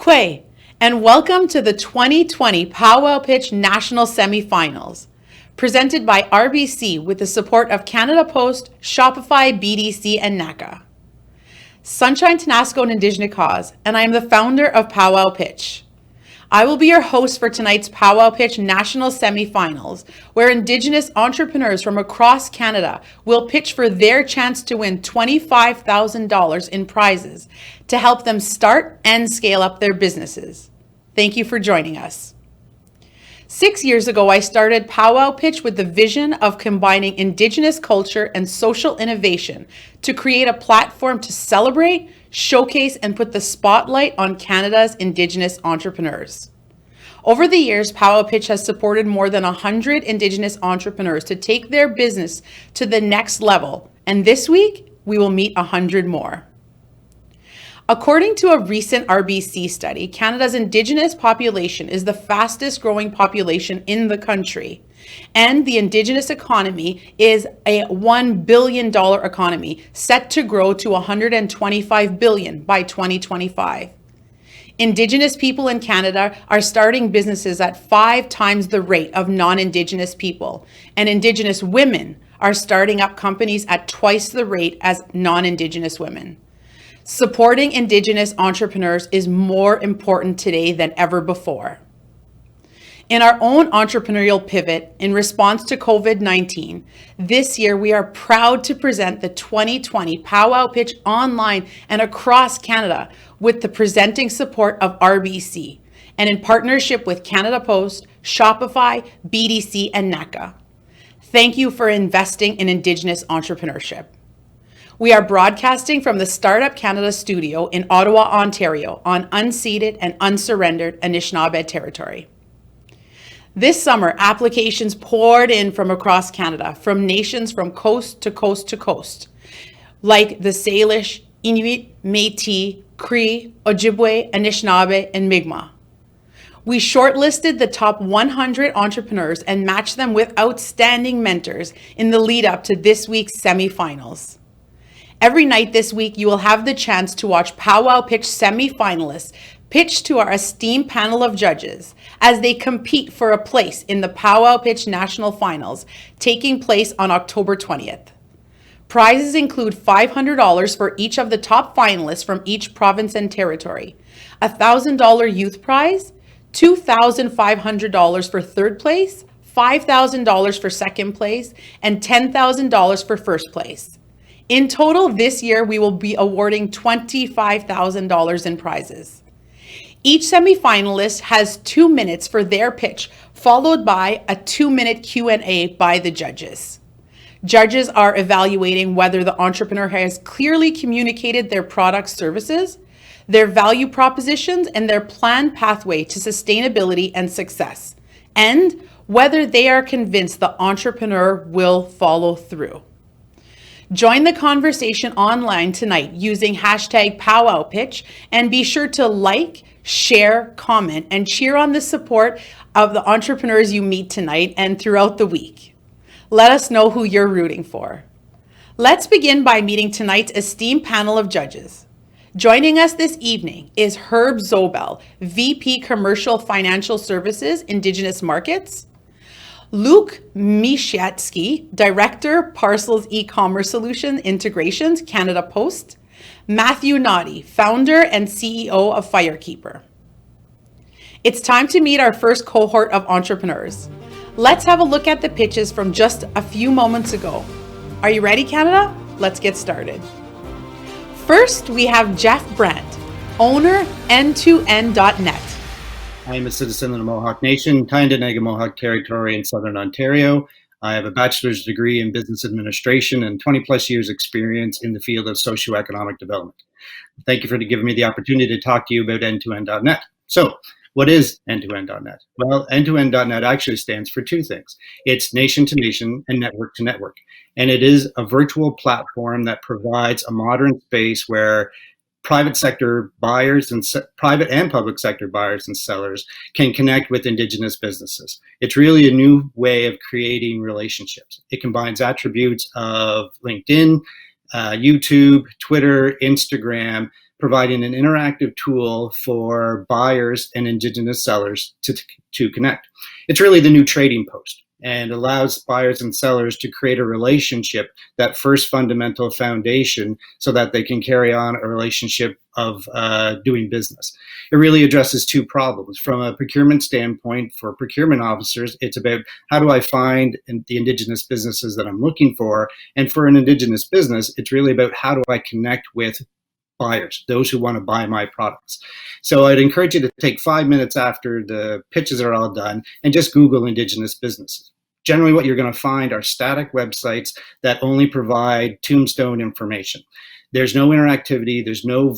BigEagle-Kequaht, and welcome to the 2020 Pow Wow Pitch National Semi-Finals, presented by RBC with the support of Canada Post, Shopify, BDC, and NACCA. Sunshine Tenasco and Indigenous cause, and I am the founder of Pow Wow Pitch. I will be your host for tonight's Pow Wow Pitch National Semi-Finals, where Indigenous entrepreneurs from across Canada will pitch for their chance to win $25,000 in prizes to help them start and scale up their businesses. Thank you for joining us. 6 years ago, I started Pow Wow Pitch with the vision of combining Indigenous culture and social innovation to create a platform to celebrate, showcase, and put the spotlight on Canada's Indigenous entrepreneurs. Over the years, Pow Wow Pitch has supported more than 100 Indigenous entrepreneurs to take their business to the next level, and this week, we will meet 100 more. According to a recent RBC study, Canada's Indigenous population is the fastest growing population in the country, and the Indigenous economy is a $1 billion economy set to grow to $125 billion by 2025. Indigenous people in Canada are starting businesses at 5 times the rate of non-Indigenous people, and Indigenous women are starting up companies at twice the rate as non-Indigenous women. Supporting Indigenous entrepreneurs is more important today than ever before. In our own entrepreneurial pivot in response to COVID-19, this year we are proud to present the 2020 Pow Wow Pitch online and across Canada with the presenting support of RBC and in partnership with Canada Post, Shopify, BDC, and NACCA. Thank you for investing in Indigenous entrepreneurship. We are broadcasting from the Startup Canada studio in Ottawa, Ontario, on unceded and unsurrendered Anishinaabe territory. This summer, applications poured in from across Canada, from nations from coast to coast to coast, like the Salish, Inuit, Métis, Cree, Ojibwe, Anishinaabe, and Mi'kmaq. We shortlisted the top 100 entrepreneurs and matched them with outstanding mentors in the lead up to this week's semifinals. Every night this week, you will have the chance to watch Pow Wow Pitch semi-finalists pitch to our esteemed panel of judges as they compete for a place in the Pow Wow Pitch National Finals taking place on October 20th. Prizes include $500 for each of the top finalists from each province and territory, a $1,000 youth prize, $2,500 for third place, $5,000 for second place, and $10,000 for first place. In total, this year, we will be awarding $25,000 in prizes. Each semifinalist has 2 minutes for their pitch, followed by a 2-minute Q&A by the judges. Judges are evaluating whether the entrepreneur has clearly communicated their products, services, their value propositions, and their planned pathway to sustainability and success, and whether they are convinced the entrepreneur will follow through. Join the conversation online tonight using hashtag #PowWowPitch and be sure to like, share, comment, and cheer on the support of the entrepreneurs you meet tonight and throughout the week. Let us know who you're rooting for. Let's begin by meeting tonight's esteemed panel of judges. Joining us this evening is Herb Zobel, VP Commercial Financial Services, Indigenous Markets, Luke Mishatsky, Director, Parcels E-Commerce Solution Integrations, Canada Post, Matthew Noddy, Founder and CEO of Firekeeper. It's time to meet our first cohort of entrepreneurs. Let's have a look at the pitches from just a few moments ago. Are you ready, Canada? Let's get started. First, we have Jeff Brandt, owner End2End.net. I am a citizen of the Mohawk Nation, Tyendinaga Mohawk Territory in Southern Ontario. I have a bachelor's degree in business administration and 20 plus years experience in the field of socioeconomic development. Thank you for giving me the opportunity to talk to you about End2End.net. So, what is End2End.net? Well, End2End.net actually stands for 2 things. It's nation to nation and network to network. And it is a virtual platform that provides a modern space where private sector buyers and private and public sector buyers and sellers can connect with Indigenous businesses. It's really a new way of creating relationships. It combines attributes of LinkedIn, YouTube, Twitter, Instagram, providing an interactive tool for buyers and Indigenous sellers to connect. It's really the new trading post, and allows buyers and sellers to create a relationship, that first fundamental foundation, so that they can carry on a relationship of doing business. It really addresses two problems. From a procurement standpoint, for procurement officers, it's about how do I find the Indigenous businesses that I'm looking for? And for an Indigenous business, it's really about how do I connect with buyers, those who want to buy my products. So I'd encourage you to take 5 minutes after the pitches are all done and just Google Indigenous businesses. Generally, what you're going to find are static websites that only provide tombstone information. There's no interactivity, there's no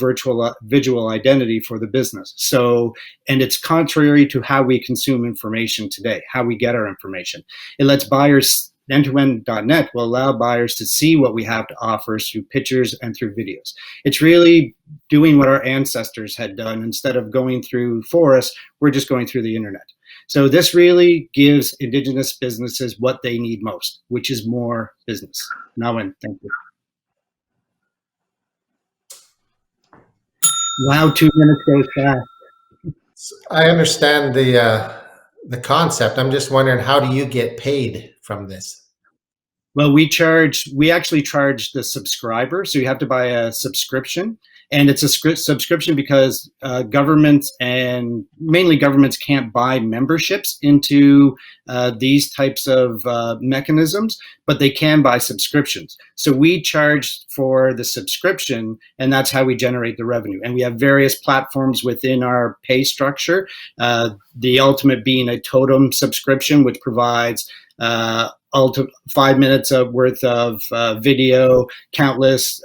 visual identity for the business. So, and it's contrary to how we consume information today, how we get our information. It lets buyers, end-to-end.net will allow buyers to see what we have to offer through pictures and through videos. It's really doing what our ancestors had done. Instead of going through forests, we're just going through the internet. So this really gives Indigenous businesses what they need most, which is more business. Nawan, thank you. Wow, 2 minutes goes fast. I understand the concept. I'm just wondering, how do you get paid from this? Well, we actually charge the subscriber. So you have to buy a subscription. And it's a subscription because governments, and mainly governments, can't buy memberships into these types of mechanisms, but they can buy subscriptions. So we charge for the subscription, and that's how we generate the revenue. And we have various platforms within our pay structure, the ultimate being a totem subscription, which provides 5 minutes worth of video, countless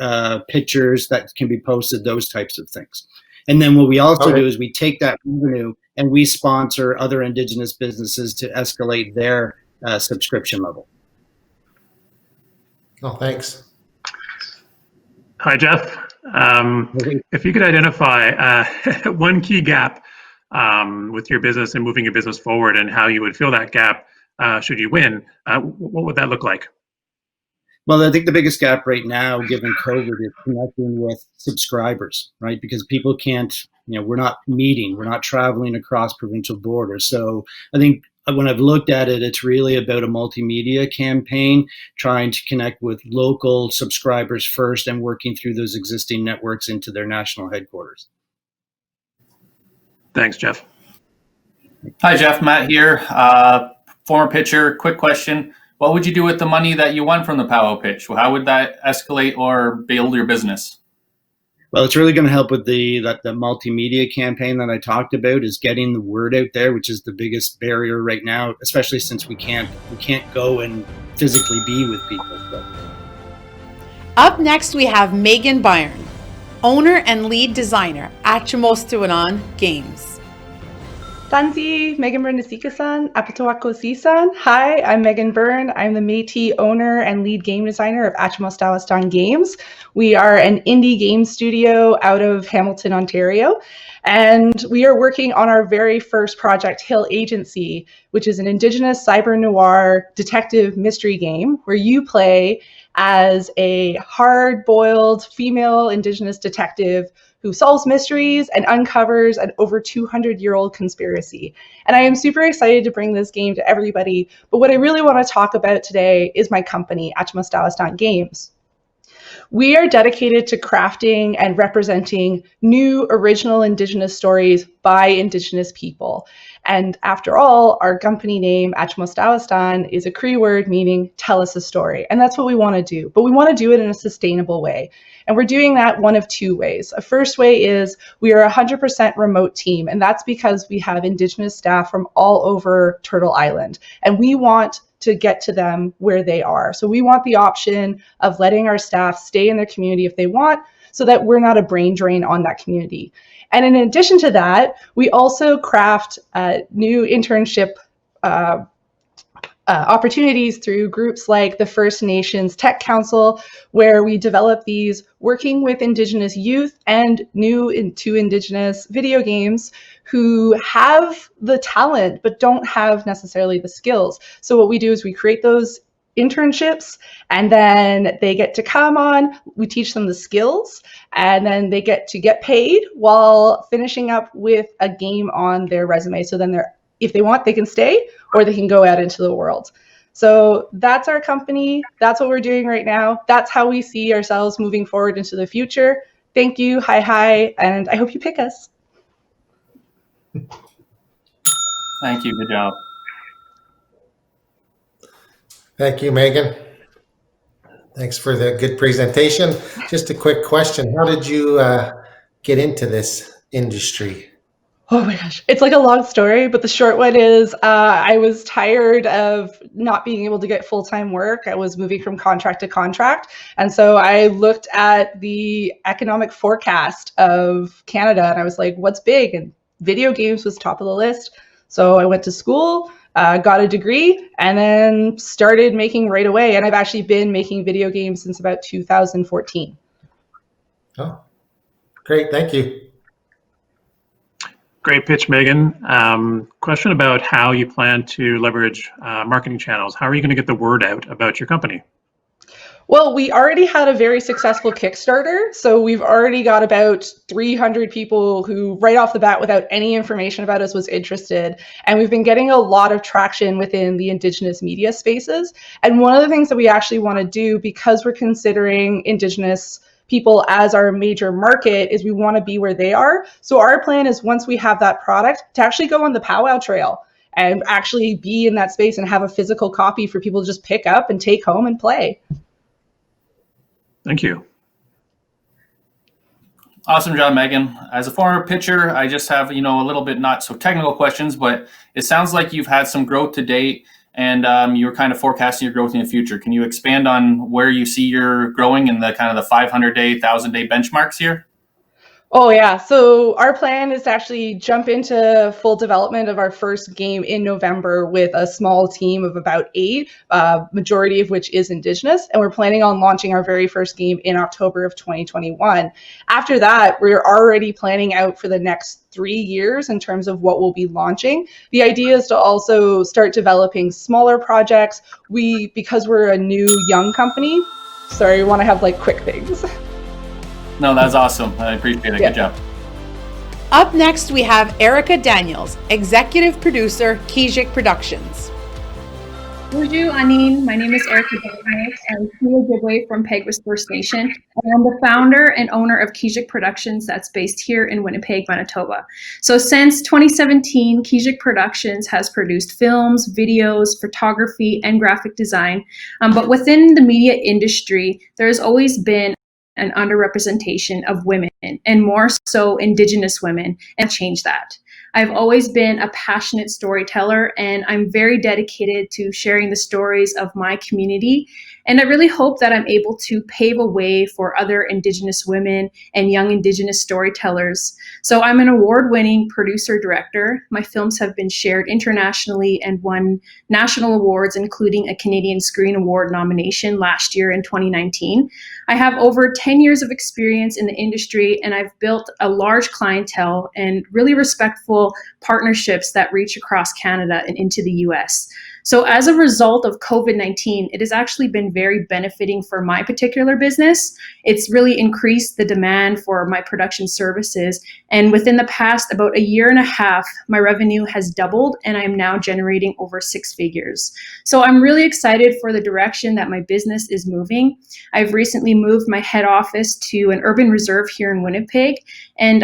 pictures that can be posted, those types of things. And then what we also do is we take that revenue and we sponsor other Indigenous businesses to escalate their subscription level. Oh, thanks. Hi, Jeff. If you could identify one key gap with your business and moving your business forward, and how you would fill that gap should you win, what would that look like? Well, I think the biggest gap right now, given COVID, is connecting with subscribers, right? Because people can't, we're not meeting, we're not traveling across provincial borders. So I think when I've looked at it, it's really about a multimedia campaign, trying to connect with local subscribers first and working through those existing networks into their national headquarters. Thanks, Jeff. Hi, Jeff. Matt here. Former pitcher. Quick question. What would you do with the money that you won from the Pow Wow pitch? How would that escalate or build your business? Well, it's really going to help with the multimedia campaign that I talked about, is getting the word out there, which is the biggest barrier right now, especially since we can't go and physically be with people. So. Up next, we have Meagan Byrne, owner and lead designer at Lusty Games. Tansi, Meagan Byrne Nisika-san, Apatawako Si-san. Hi, I'm Meagan Byrne. I'm the Métis owner and lead game designer of Lusty Games. We are an indie game studio out of Hamilton, Ontario. And we are working on our very first project, Hill Agency, which is an Indigenous cyber noir detective mystery game where you play as a hard-boiled female Indigenous detective who solves mysteries and uncovers an over 200-year-old conspiracy. And I am super excited to bring this game to everybody. But what I really want to talk about today is my company, Lusty Games. We are dedicated to crafting and representing new original Indigenous stories by Indigenous people. And after all, our company name, Lusty, is a Cree word meaning tell us a story. And that's what we want to do. But we want to do it in a sustainable way. And we're doing that one of two ways. A first way is we are a 100% remote team. And that's because we have Indigenous staff from all over Turtle Island. And we want to get to them where they are. So we want the option of letting our staff stay in their community if they want, so that we're not a brain drain on that community. And in addition to that, we also craft new internship opportunities through groups like the First Nations Tech Council, where we develop these working with Indigenous youth and new to Indigenous video games who have the talent but don't have necessarily the skills. So what we do is we create those internships, and then they get to come on, we teach them the skills, and then they get to get paid while finishing up with a game on their resume. So then if they want, they can stay, or they can go out into the world. So that's our company. That's what we're doing right now. That's how we see ourselves moving forward into the future. Thank you. Hi. And I hope you pick us. Thank you. Good job. Thank you, Meagan. Thanks for the good presentation. Just a quick question. How did you get into this industry? Oh my gosh, it's like a long story, but the short one is I was tired of not being able to get full-time work. I was moving from contract to contract. And so I looked at the economic forecast of Canada and I was like, what's big? And video games was top of the list. So I went to school, got a degree, and then started making right away. And I've actually been making video games since about 2014. Oh, great. Thank you. Great pitch, Meagan. Question about how you plan to leverage marketing channels. How are you going to get the word out about your company? Well, we already had a very successful Kickstarter. So we've already got about 300 people who right off the bat without any information about us was interested. And we've been getting a lot of traction within the Indigenous media spaces. And one of the things that we actually want to do, because we're considering Indigenous people as our major market, is we want to be where they are. So our plan is, once we have that product, to actually go on the Pow Wow trail and actually be in that space and have a physical copy for people to just pick up and take home and play. Thank you. Awesome job, Meagan. As a former pitcher, I just have, a little bit not so technical questions, but it sounds like you've had some growth to date, and you're kind of forecasting your growth in the future. Can you expand on where you see you're growing in the kind of the 500-day, 1,000-day benchmarks here? Oh yeah, so our plan is to actually jump into full development of our first game in November with a small team of about 8, majority of which is Indigenous, and we're planning on launching our very first game in October of 2021. After that, we're already planning out for the next 3 years in terms of what we'll be launching. The idea is to also start developing smaller projects. Because we're a new young company, we want to have like quick things. No, that's awesome. I appreciate it. Yeah. Good job. Up next, we have Erica Daniels, Executive Producer, KEQUAHT Productions. Bonjour, Anine. My name is Erica Daniels. I'm Ojibwe from Peguis First Nation. And I'm the founder and owner of KEQUAHT Productions that's based here in Winnipeg, Manitoba. So since 2017, KEQUAHT Productions has produced films, videos, photography, and graphic design. But within the media industry, there's always been an underrepresentation of women, and more so Indigenous women, and change that. I've always been a passionate storyteller, and I'm very dedicated to sharing the stories of my community. And I really hope that I'm able to pave a way for other Indigenous women and young Indigenous storytellers. So I'm an award-winning producer-director. My films have been shared internationally and won national awards, including a Canadian Screen Award nomination last year in 2019. I have over 10 years of experience in the industry, and I've built a large clientele and really respectful partnerships that reach across Canada and into the US. So as a result of COVID-19, it has actually been very benefiting for my particular business. It's really increased the demand for my production services. And within the past about a year and a half, my revenue has doubled, and I am now generating over 6 figures. So I'm really excited for the direction that my business is moving. I've recently moved my head office to an urban reserve here in Winnipeg, and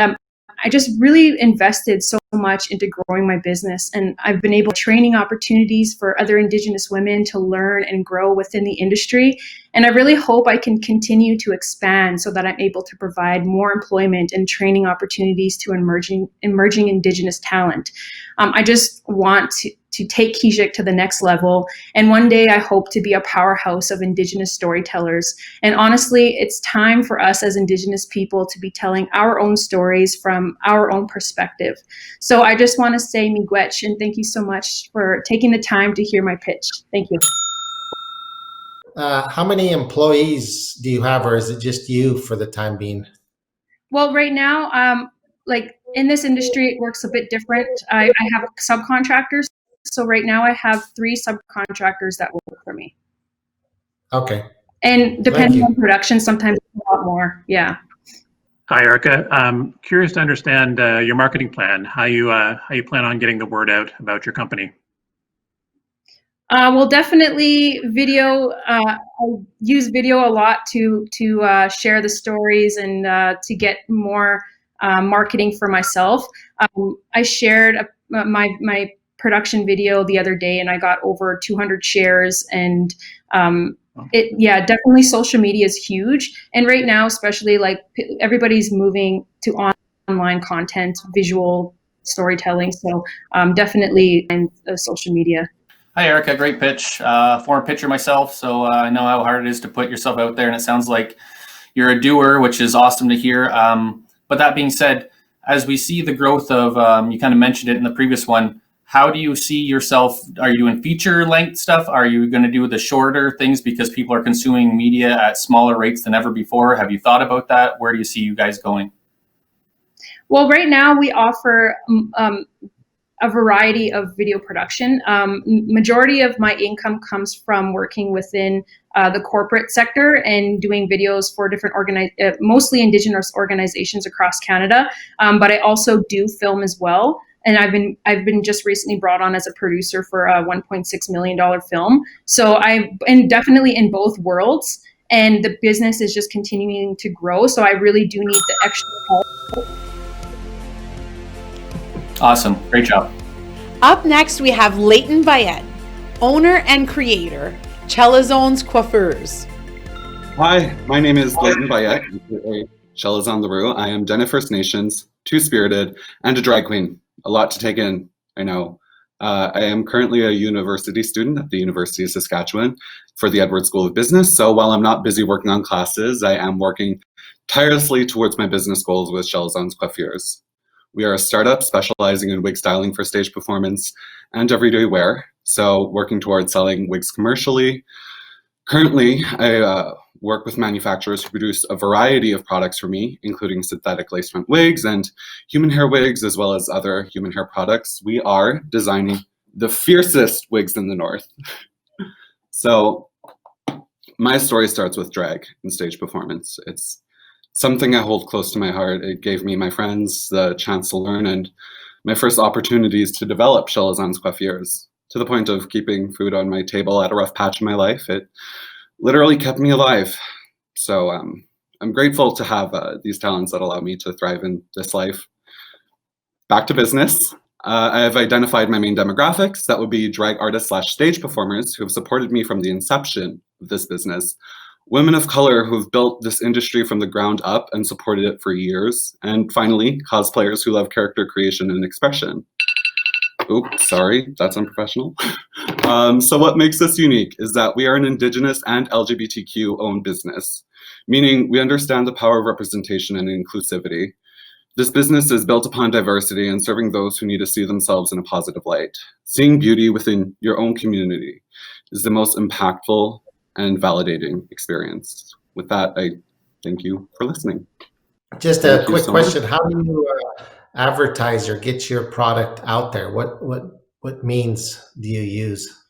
I just really invested so much into growing my business, and I've been able to training opportunities for other Indigenous women to learn and grow within the industry. And I really hope I can continue to expand so that I'm able to provide more employment and training opportunities to emerging Indigenous talent. I just want to take KEQUAHT to the next level. And one day I hope to be a powerhouse of Indigenous storytellers. And honestly, it's time for us as Indigenous people to be telling our own stories from our own perspective. So I just want to say miigwech, and thank you so much for taking the time to hear my pitch. Thank you. How many employees do you have, or is it just you for the time being? Well, right now, like in this industry, it works a bit different. I have subcontractors. So right now I have 3 subcontractors that work for me. Okay. And depending on production, sometimes a lot more. Yeah. Hi, Erica. Curious to understand your marketing plan. How you plan on getting the word out about your company? Well, definitely video. I use video a lot to share the stories and to get more marketing for myself. I shared my production video the other day, and I got over 200 shares. And definitely social media is huge. And right now, especially, like, everybody's moving to online content, visual storytelling. So definitely in social media. Hi, Erica. Great pitch. Former pitcher myself, so I know how hard it is to put yourself out there, and it sounds like you're a doer, which is awesome to hear. But that being said, as we see the growth of, you kind of mentioned it in the previous one, how do you see yourself? Are you doing feature length stuff? Are you going to do the shorter things because people are consuming media at smaller rates than ever before? Have you thought about that? Where do you see you guys going? Well, right now we offer a variety of video production. Majority of my income comes from working within the corporate sector and doing videos for different mostly Indigenous organizations across Canada. But I also do film as well. And I've been just recently brought on as a producer for a $1.6 million film. So and definitely in both worlds. And the business is just continuing to grow. So I really do need the extra help. Awesome. Great job. Up next, we have Layten Byhette, owner and creator, Chelazon's Coiffeurs. Hi, my name is Layten Byhette, Chelazon Leroux. I am Dene First Nations, two-spirited, and a drag queen. A lot to take in, I know. I am currently a university student at the University of Saskatchewan for the Edwards School of Business. So while I'm not busy working on classes, I am working tirelessly towards my business goals with Chelazon's Coiffeurs. We are a startup specializing in wig styling for stage performance and everyday wear, so working towards selling wigs commercially. Currently, I work with manufacturers who produce a variety of products for me, including synthetic lace front wigs and human hair wigs, as well as other human hair products. We are designing the fiercest wigs in the North. So my story starts with drag and stage performance. It's something I hold close to my heart. It gave me my friends the chance to learn and my first opportunities to develop Chelazon's Coiffeurs, to the point of keeping food on my table at a rough patch in my life. It literally kept me alive. So I'm grateful to have these talents that allow me to thrive in this life. Back to business. I have identified my main demographics. That would be drag artists / stage performers who have supported me from the inception of this business. Women of color who've built this industry from the ground up and supported it for years. And finally, cosplayers who love character creation and expression. Oops, sorry, that's unprofessional. So what makes us unique is that we are an Indigenous and LGBTQ owned business, meaning we understand the power of representation and inclusivity. This business is built upon diversity and serving those who need to see themselves in a positive light. Seeing beauty within your own community is the most impactful and validating experience. With that, I thank you for listening. Just a quick question. How do you advertise or get your product out there? What means do you use?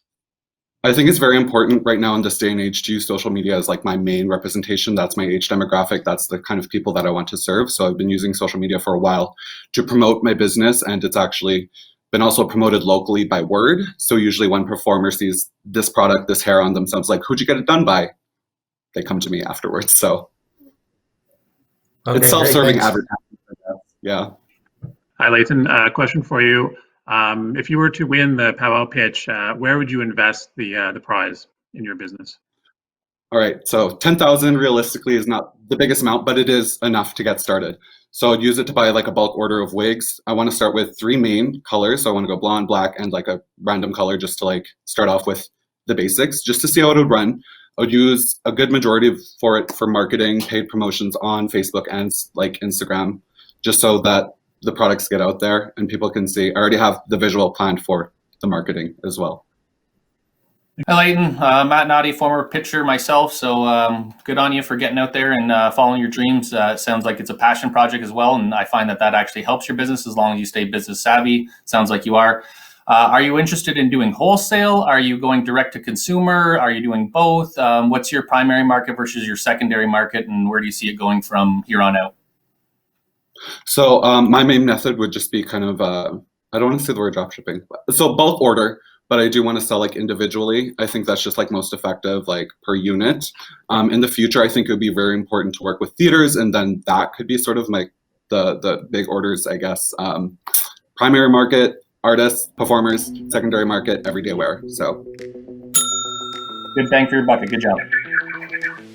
I think it's very important right now in this day and age to use social media as like my main representation. That's my age demographic. That's the kind of people that I want to serve. So I've been using social media for a while to promote my business, and it's actually been also promoted locally by word. So usually when performer sees this product, this hair on themselves, like, who'd you get it done by? They come to me afterwards. So okay, it's self-serving advertising, I guess. Yeah. Hi, Layten. Question for you. If you were to win the Pow Wow Pitch, where would you invest the prize in your business? All right, so 10,000 realistically is not the biggest amount, but it is enough to get started. So I'd use it to buy like a bulk order of wigs. I want to start with 3 main colors. So I want to go blonde, black, and like a random color just to like start off with the basics, just to see how it would run. I would use a good majority for it for marketing, paid promotions on Facebook and like Instagram, just so that the products get out there and people can see. I already have the visual planned for the marketing as well. Hi, Layten. Matt Noddy, former pitcher myself. So good on you for getting out there and following your dreams. It sounds like it's a passion project as well. And I find that that actually helps your business as long as you stay business savvy. Sounds like you are. Are you interested in doing wholesale? Are you going direct to consumer? Are you doing both? What's your primary market versus your secondary market, and where do you see it going from here on out? So my main method would just be kind of, I don't want to say the word drop shipping. So bulk order, but I do want to sell like individually. I think that's just like most effective, like per unit. In the future, I think it would be very important to work with theaters, and then that could be sort of like the big orders, I guess. Primary market, artists, performers, secondary market, everyday wear. So good bang for your bucket. Good job.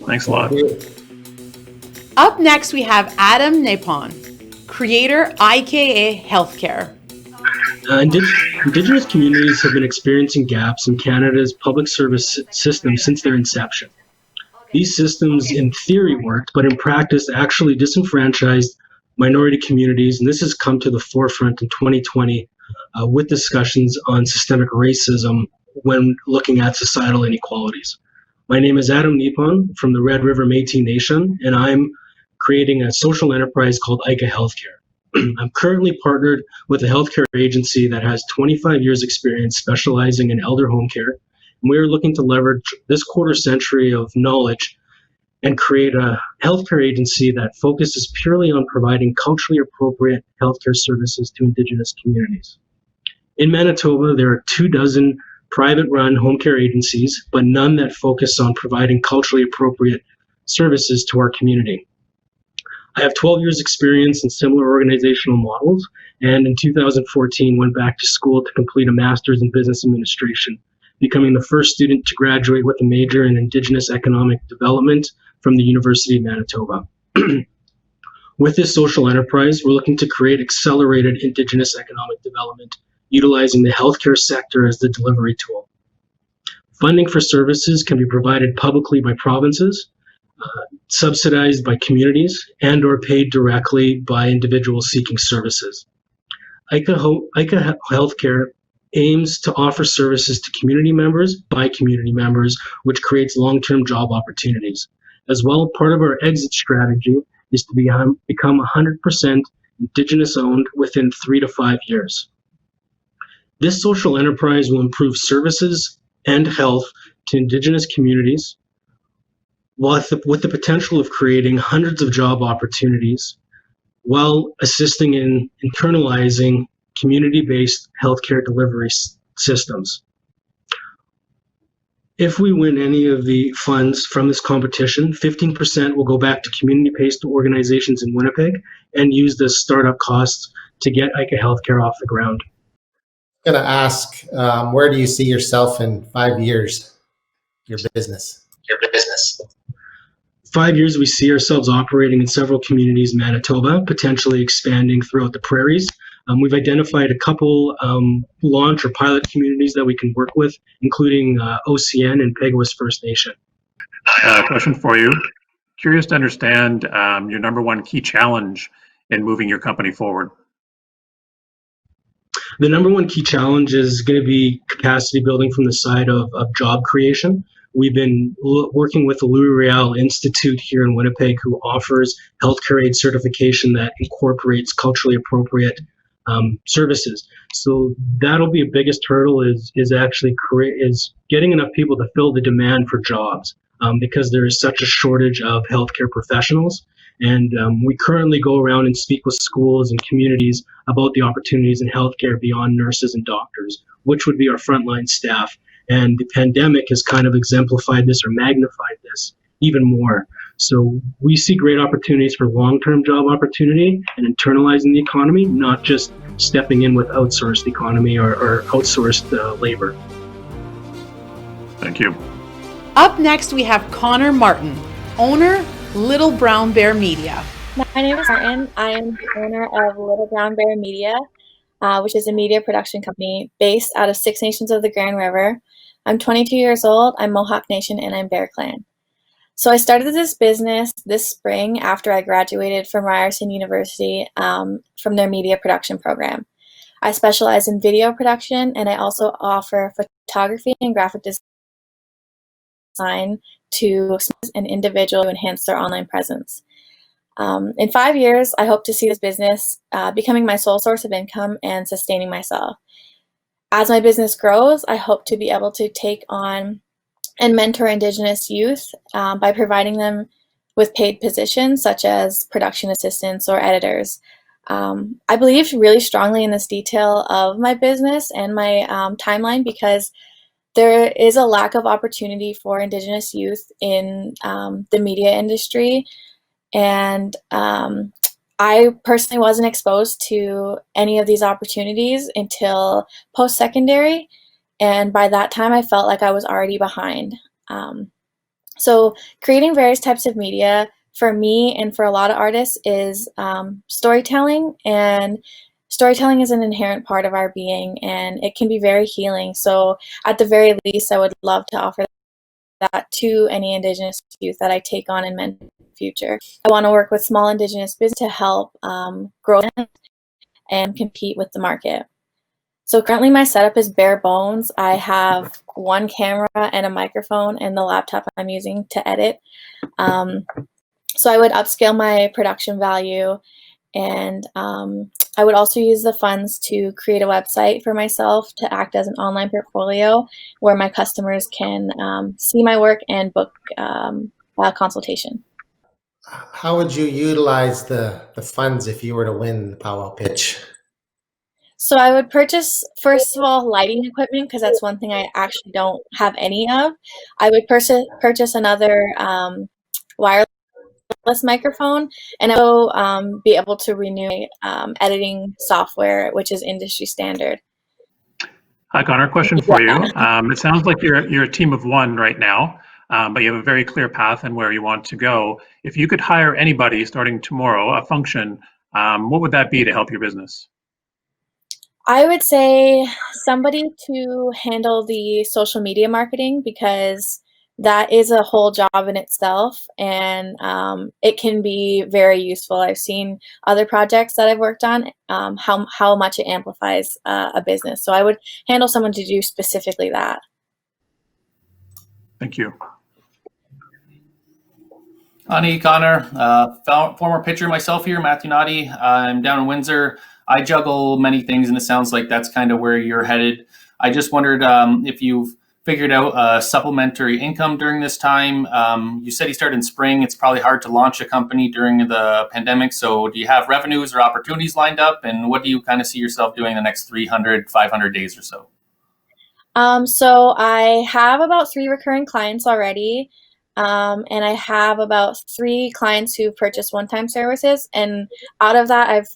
Thanks a lot. Up next, we have Adam Nepon, creator, IKA Healthcare. Indigenous communities have been experiencing gaps in Canada's public service system since their inception. These systems in theory worked, but in practice actually disenfranchised minority communities, and this has come to the forefront in 2020 with discussions on systemic racism when looking at societal inequalities. My name is Adam Nepon from the Red River Métis Nation, and I'm creating a social enterprise called IKA Healthcare. I'm currently partnered with a healthcare agency that has 25 years experience specializing in elder home care. And we are looking to leverage this quarter century of knowledge and create a healthcare agency that focuses purely on providing culturally appropriate healthcare services to Indigenous communities. In Manitoba, there are 24 private-run home care agencies, but none that focus on providing culturally appropriate services to our community. I have 12 years experience in similar organizational models, and in 2014 went back to school to complete a master's in business administration, becoming the first student to graduate with a major in Indigenous economic development from the University of Manitoba. With this social enterprise, we're looking to create accelerated Indigenous economic development, utilizing the healthcare sector as the delivery tool. Funding for services can be provided publicly by provinces, subsidized by communities, and or paid directly by individuals seeking services. IKA Healthcare aims to offer services to community members by community members, which creates long-term job opportunities. As well, part of our exit strategy is to become 100% Indigenous owned within 3 to 5 years. This social enterprise will improve services and health to Indigenous communities, with the potential of creating hundreds of job opportunities while assisting in internalizing community-based healthcare delivery systems. If we win any of the funds from this competition, 15% will go back to community-based organizations in Winnipeg and use the startup costs to get IKA Healthcare off the ground. I'm going to ask, where do you see yourself in 5 years, your business? 5 years, we see ourselves operating in several communities in Manitoba, potentially expanding throughout the prairies. We've identified a couple launch or pilot communities that we can work with, including OCN and Peguis First Nation. Question for you. Curious to understand your number one key challenge in moving your company forward. The number one key challenge is going to be capacity building from the side of job creation. We've been working with the Louis Riel Institute here in Winnipeg, who offers healthcare aid certification that incorporates culturally appropriate services. So that'll be a biggest hurdle is actually getting enough people to fill the demand for jobs because there is such a shortage of healthcare professionals. And we currently go around and speak with schools and communities about the opportunities in healthcare beyond nurses and doctors, which would be our frontline staff. And the pandemic has kind of exemplified this or magnified this even more. So we see great opportunities for long-term job opportunity and internalizing the economy, not just stepping in with outsourced economy or outsourced labor. Thank you. Up next, we have Connor Martin, owner, Little Brown Bear Media. My name is Martin. I am the owner of Little Brown Bear Media, which is a media production company based out of Six Nations of the Grand River. I'm 22 years old, I'm Mohawk Nation, and I'm Bear Clan. So I started this business this spring after I graduated from Ryerson University from their media production program. I specialize in video production, and I also offer photography and graphic design to an individual to enhance their online presence. In 5 years, I hope to see this business becoming my sole source of income and sustaining myself. as my business grows, I hope to be able to take on and mentor Indigenous youth by providing them with paid positions such as production assistants or editors. I believe really strongly in this detail of my business and my timeline because there is a lack of opportunity for Indigenous youth in the media industry. And I personally wasn't exposed to any of these opportunities until post-secondary. And by that time, I felt like I was already behind. So creating various types of media for me and for a lot of artists is storytelling, and storytelling is an inherent part of our being, and it can be very healing. So at the very least, I would love to offer that to any Indigenous youth that I take on and mentor in the future. I want to work with small Indigenous business to help grow and compete with the market. So currently my setup is bare bones. I have one camera and a microphone and the laptop I'm using to edit. So I would upscale my production value, and I would also use the funds to create a website for myself to act as an online portfolio where my customers can see my work and book a consultation. How would you utilize the funds if you were to win the Pow Wow Pitch? So I would purchase, first of all, lighting equipment, because that's one thing I actually don't have any of. I would purchase another wireless microphone, and also be able to renew editing software, which is industry standard. Hi, Connor, question for you. It sounds like you're a team of one right now, but you have a very clear path and where you want to go. If you could hire anybody starting tomorrow, a function, what would that be to help your business? I would say somebody to handle the social media marketing, because that is a whole job in itself, and it can be very useful. I've seen other projects that I've worked on, how much it amplifies a business. So I would handle someone to do specifically that. Thank you. Ani, Connor, former pitcher myself here, Matthew Noddy. I'm down in Windsor. I juggle many things, and it sounds like that's kind of where you're headed. I just wondered if you've figured out a supplementary income during this time. You said you started in spring. It's probably hard to launch a company during the pandemic. So do you have revenues or opportunities lined up? And what do you kind of see yourself doing the next 300, 500 days or so? So I have about 3 recurring clients already. And I have about 3 clients who've purchased one-time services. And out of that, I've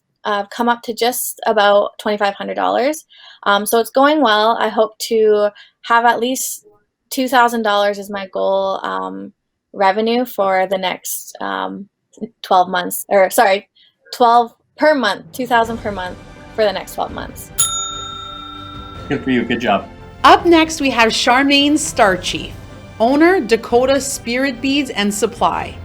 come up to just about $2,500. So it's going well. I hope to have at least $2,000 is my goal revenue for the next 12 months, or sorry, 12 per month, 2,000 per month for the next 12 months. Good for you. Good job. Up next, we have Charmaine Starchief, owner, Dakota Spirit Beads and Supply.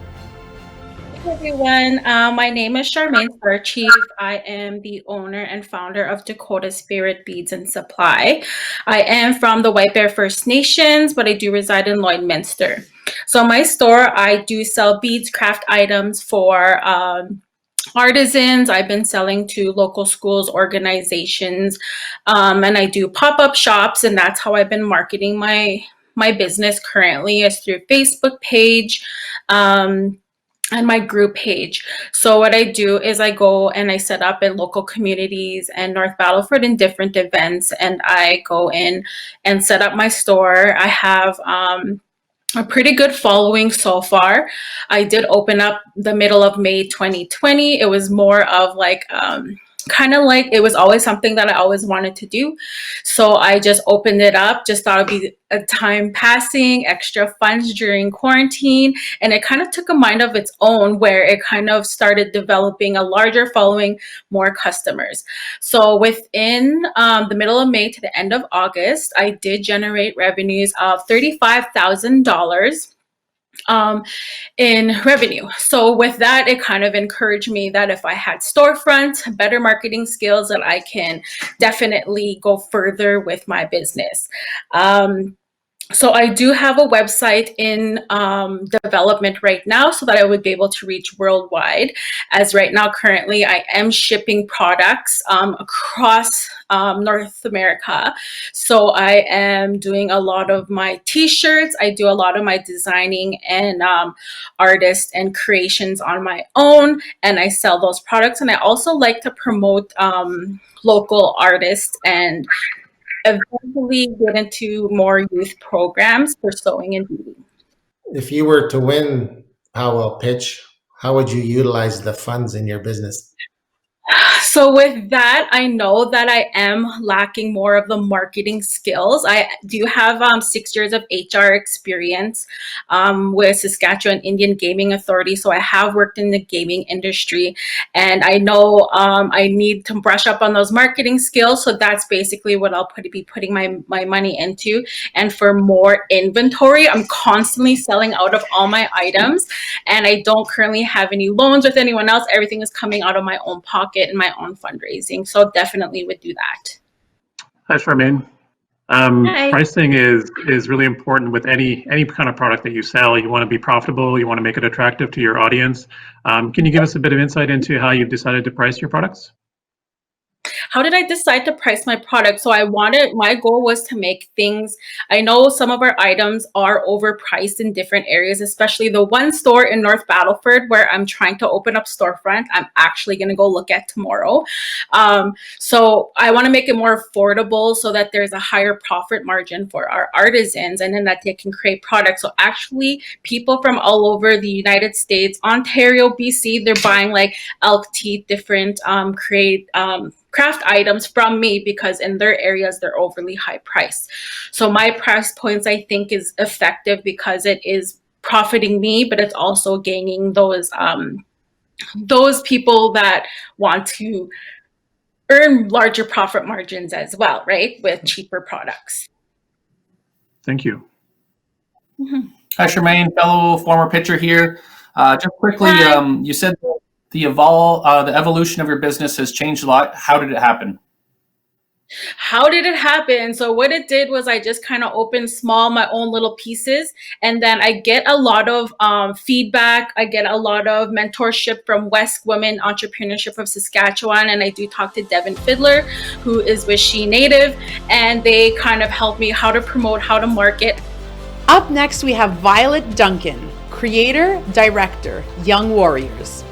Hey everyone, my name is Charmaine Starchief. I am the owner and founder of Dakota Spirit Beads and Supply. I am from the White Bear First Nations, but I do reside in Lloydminster. So my store, I do sell beads, craft items for artisans. I've been selling to local schools, organizations, and I do pop-up shops, and that's how I've been marketing my business currently, is through Facebook page, and my group page. So what I do is I go and I set up in local communities and North Battleford in different events, and I go in and set up my store. I have a pretty good following so far. I did open up the middle of May 2020. It was more of like kind of like, it was always something that I always wanted to do. So I just opened it up, just thought it'd be a time passing, extra funds during quarantine. And it kind of took a mind of its own, where it kind of started developing a larger following, more customers. So within the middle of May to the end of August, I did generate revenues of $35,000 in revenue. So with that, it kind of encouraged me that if I had storefronts, better marketing skills, that I can definitely go further with my business. So I do have a website in development right now so that I would be able to reach worldwide. As right now, currently, I am shipping products across North America. So I am doing a lot of my t-shirts. I do a lot of my designing and artists and creations on my own, and I sell those products. And I also like to promote local artists and eventually get into more youth programs for sewing and beauty. If you were to win Pow Wow Pitch, how would you utilize the funds in your business? So with that, I know that I am lacking more of the marketing skills. I do have 6 years of HR experience with Saskatchewan Indian Gaming Authority. So I have worked in the gaming industry, and I know I need to brush up on those marketing skills. So that's basically what I'll be putting my money into. And for more inventory, I'm constantly selling out of all my items, and I don't currently have any loans with anyone else. Everything is coming out of my own pocket and my own fundraising. So definitely would do that. Hi, Charmaine. Hi. Pricing is really important with any kind of product that you sell. You want to be profitable. You want to make it attractive to your audience. Can you give us a bit of insight into how you've decided to price your products? How did I decide to price my product? So my goal was to make things, I know some of our items are overpriced in different areas, especially the one store in North Battleford where I'm trying to open up storefront. I'm actually going to go look at tomorrow. So I want to make it more affordable so that there's a higher profit margin for our artisans, and then that they can create products. So actually people from all over the United States, Ontario, BC, they're buying like elk teeth, different craft items from me because in their areas they're overly high priced. So my price points, I think, is effective because it is profiting me, but it's also gaining those people that want to earn larger profit margins as well, right, with cheaper products. Thank you. Mm-hmm. Hi, Charmaine, fellow former pitcher here. Just quickly, you said the evolution of your business has changed a lot. How did it happen? How did it happen? So what it did was I just kind of opened small, my own little pieces. And then I get a lot of feedback. I get a lot of mentorship from West Women Entrepreneurship of Saskatchewan. And I do talk to Devin Fiddler, who is with She Native. And they kind of help me how to promote, how to market. Up next, we have Violet Duncan, creator, director, Young Warriors.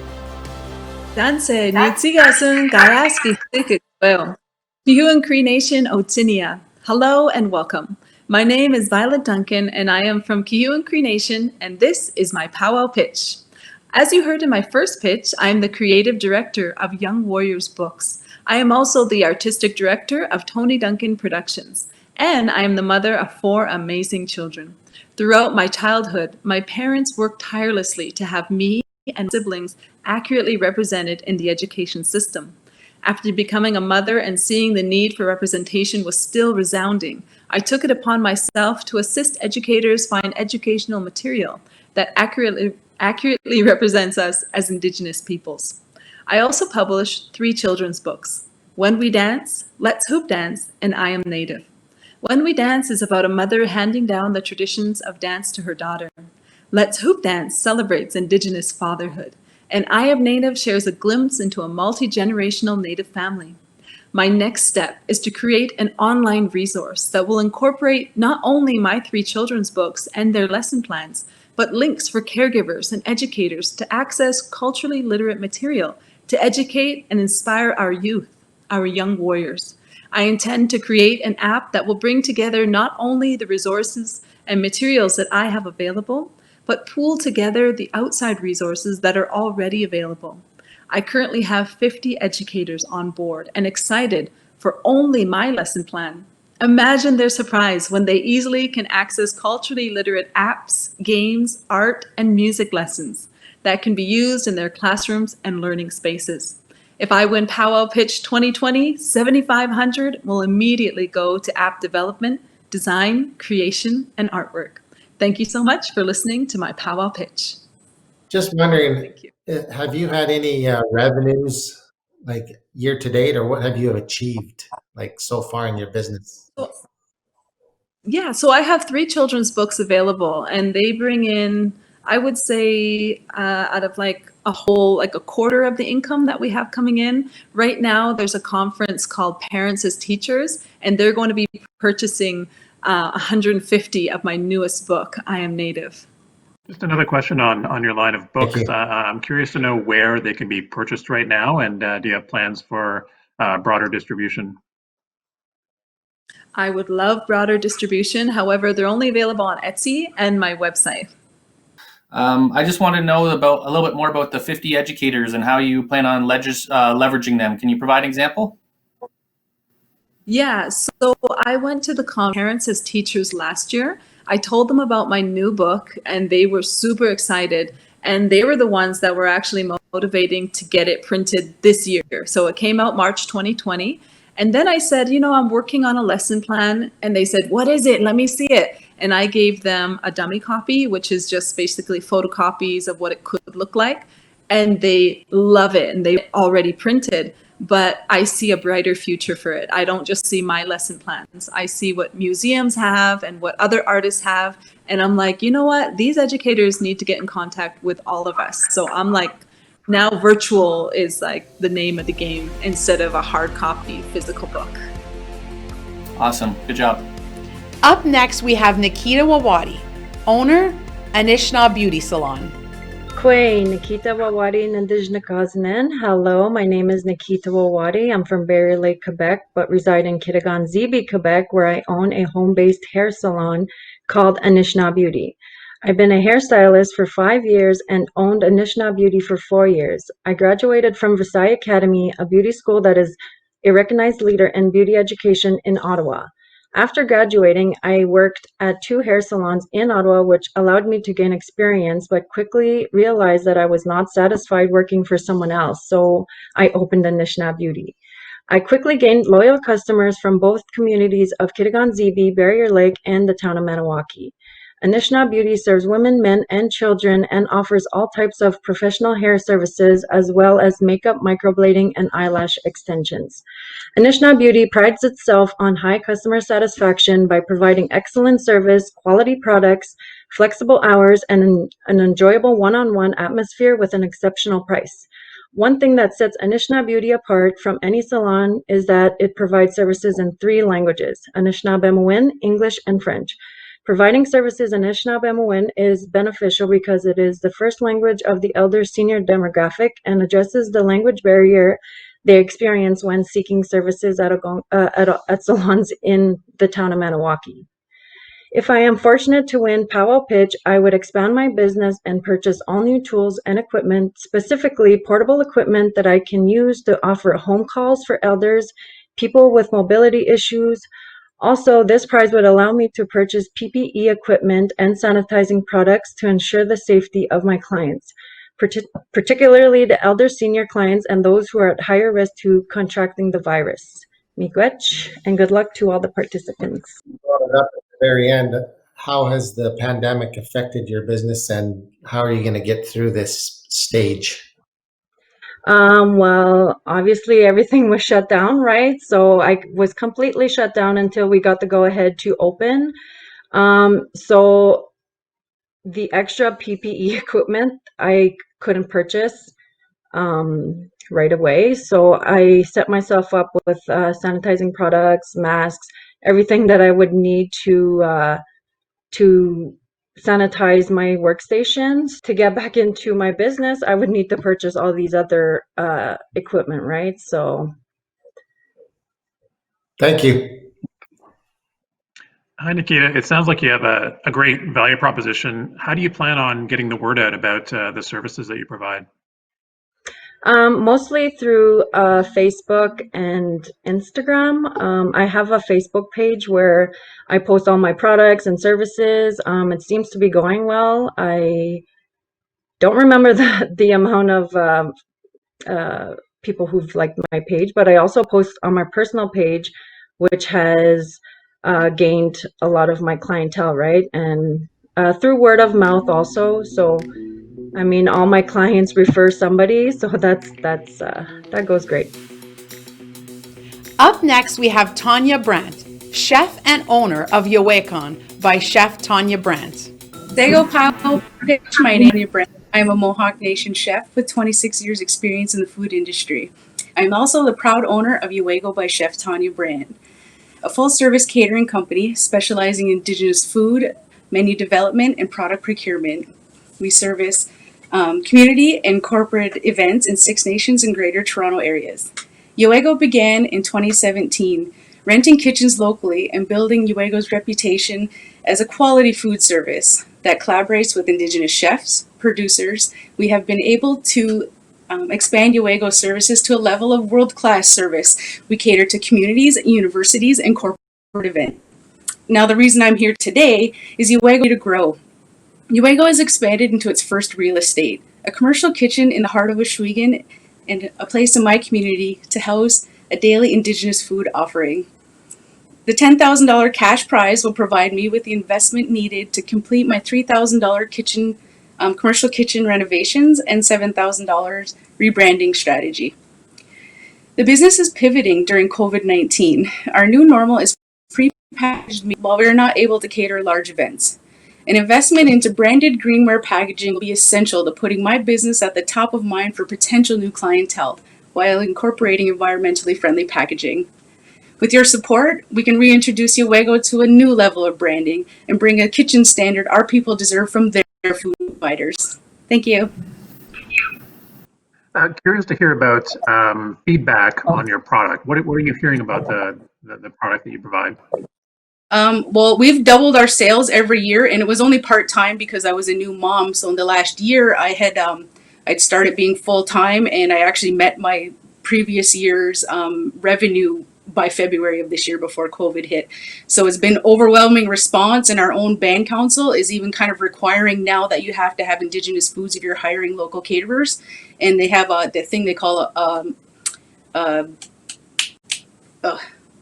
Danse, Nitsigasun, Garaski, Well. Kihuan Cree Nation, Otinia. Hello and welcome. My name is Violet Duncan and I am from Kihuan Cree Nation, and this is my Pow Wow Pitch. As you heard in my first pitch, I am the creative director of Young Warriors Books. I am also the artistic director of Tony Duncan Productions, and I am the mother of 4 amazing children. Throughout my childhood, my parents worked tirelessly to have me and siblings accurately represented in the education system. After becoming a mother and seeing the need for representation was still resounding, I took it upon myself to assist educators find educational material that accurately represents us as Indigenous peoples. I also published 3 children's books: When We Dance, Let's Hoop Dance, and I Am Native. When We Dance is about a mother handing down the traditions of dance to her daughter. Let's Hoop Dance celebrates Indigenous fatherhood. And I Am Native shares a glimpse into a multi-generational Native family. My next step is to create an online resource that will incorporate not only my 3 children's books and their lesson plans, but links for caregivers and educators to access culturally literate material to educate and inspire our youth, our young warriors. I intend to create an app that will bring together not only the resources and materials that I have available, but pool together the outside resources that are already available. I currently have 50 educators on board and excited for only my lesson plan. Imagine their surprise when they easily can access culturally literate apps, games, art, and music lessons that can be used in their classrooms and learning spaces. If I win Pow Wow Pitch 2020, 7,500 will immediately go to app development, design, creation, and artwork. Thank you so much for listening to my Pow Wow Pitch. Just wondering, have you had any revenues like year to date, or what have you achieved like so far in your business? Yeah, so I have 3 children's books available, and they bring in, I would say, out of like a quarter of the income that we have coming in. Right now, there's a conference called Parents as Teachers, and they're going to be purchasing 150 of my newest book, I Am Native. Just another question on your line of books. I'm curious to know where they can be purchased right now, and do you have plans for broader distribution? I would love broader distribution. However, they're only available on Etsy and my website. I just want to know about a little bit more about the 50 educators and how you plan on leveraging them. Can you provide an example? Yeah, so I went to the Parents as Teachers last year. I told them about my new book, and they were super excited. And they were the ones that were actually motivating to get it printed this year. So it came out March 2020. And then I said, I'm working on a lesson plan. And they said, what is it? Let me see it. And I gave them a dummy copy, which is just basically photocopies of what it could look like. And they love it. And they already printed. But I see a brighter future for it. I don't just see my lesson plans. I see what museums have and what other artists have. And I'm like, you know what? These educators need to get in contact with all of us. So I'm like, now virtual is like the name of the game instead of a hard copy physical book. Awesome. Good job. Up next, we have Nikita Wawatay, owner, Anishinaabe Beauty Salon. Kwe, Nikita Wawatay Nandijnakazanen. Hello, my name is Nikita Wawatay. I'm from Barrier Lake, Quebec, but reside in Kitigan-Zibi, Quebec, where I own a home-based hair salon called Anishinaabe Beauty. I've been a hairstylist for 5 years and owned Anishinaabe Beauty for 4 years. I graduated from Versailles Academy, a beauty school that is a recognized leader in beauty education in Ottawa. After graduating, I worked at 2 hair salons in Ottawa, which allowed me to gain experience, but quickly realized that I was not satisfied working for someone else, so I opened Anishinaabe Beauty. I quickly gained loyal customers from both communities of Kitigan-Zibi, Barrier Lake, and the town of Maniwaki. Anishinaabe Beauty serves women, men, and children and offers all types of professional hair services as well as makeup, microblading, and eyelash extensions. Anishinaabe Beauty prides itself on high customer satisfaction by providing excellent service, quality products, flexible hours, and an enjoyable one-on-one atmosphere with an exceptional price. One thing that sets Anishinaabe Beauty apart from any salon is that it provides services in 3 languages, Anishinaabe, English, and French. Providing services in Anishinaabe is beneficial because it is the first language of the elder senior demographic and addresses the language barrier they experience when seeking services at salons in the town of Maniwaki. If I am fortunate to win Pow Wow Pitch, I would expand my business and purchase all new tools and equipment, specifically portable equipment that I can use to offer home calls for elders, people with mobility issues. Also, this prize would allow me to purchase PPE equipment and sanitizing products to ensure the safety of my clients, particularly the elder senior clients and those who are at higher risk to contracting the virus. Miigwech, and good luck to all the participants. You brought it up at the very end. How has the pandemic affected your business, and how are you going to get through this stage? Well, obviously everything was shut down, right? So I was completely shut down until we got the go-ahead to open. So the extra PPE equipment I couldn't purchase right away. So I set myself up with sanitizing products, masks, everything that I would need to sanitize my workstations. To get back into my business, I would need to purchase all these other equipment, right? So thank you. Hi, Nikita. It sounds like you have a great value proposition. How do you plan on getting the word out about the services that you provide? Mostly through Facebook and Instagram. I have a Facebook page where I post all my products and services. It seems to be going well. I don't remember the amount of people who've liked my page, but I also post on my personal page, which has gained a lot of my clientele, right? And through word of mouth also. So I mean, all my clients refer somebody, so that goes great. Up next, we have Tawnya Brant, chef and owner of Yowekon by Chef Tawnya Brant. Pow Wow Pitch. My name is Tawnya Brant. I'm a Mohawk Nation chef with 26 years experience in the food industry. I'm also the proud owner of Yowego by Chef Tawnya Brant, a full-service catering company specializing in Indigenous food, menu development, and product procurement. We service community and corporate events in 6 nations and Greater Toronto areas. Yowego began in 2017, renting kitchens locally and building Yowego's reputation as a quality food service that collaborates with Indigenous chefs, producers. We have been able to expand Yowego services to a level of world-class service. We cater to communities, universities, and corporate events. Now, the reason I'm here today is Yowego to grow. Yowego has expanded into its first real estate, a commercial kitchen in the heart of Ohsweken, and a place in my community to house a daily Indigenous food offering. The $10,000 cash prize will provide me with the investment needed to complete my $3,000 kitchen, commercial kitchen renovations and $7,000 rebranding strategy. The business is pivoting during COVID-19. Our new normal is pre-packaged meat while we are not able to cater large events. An investment into branded greenware packaging will be essential to putting my business at the top of mind for potential new clientele while incorporating environmentally friendly packaging. With your support, we can reintroduce Yowego to a new level of branding and bring a kitchen standard our people deserve from their food providers. Thank you. Curious to hear about feedback on your product. What are you hearing about the product that you provide? Well, we've doubled our sales every year, and it was only part-time because I was a new mom. So in the last year, I'd started being full-time, and I actually met my previous year's revenue by February of this year before COVID hit. So it's been overwhelming response, and our own band council is even kind of requiring now that you have to have Indigenous foods if you're hiring local caterers. And they have the thing they call a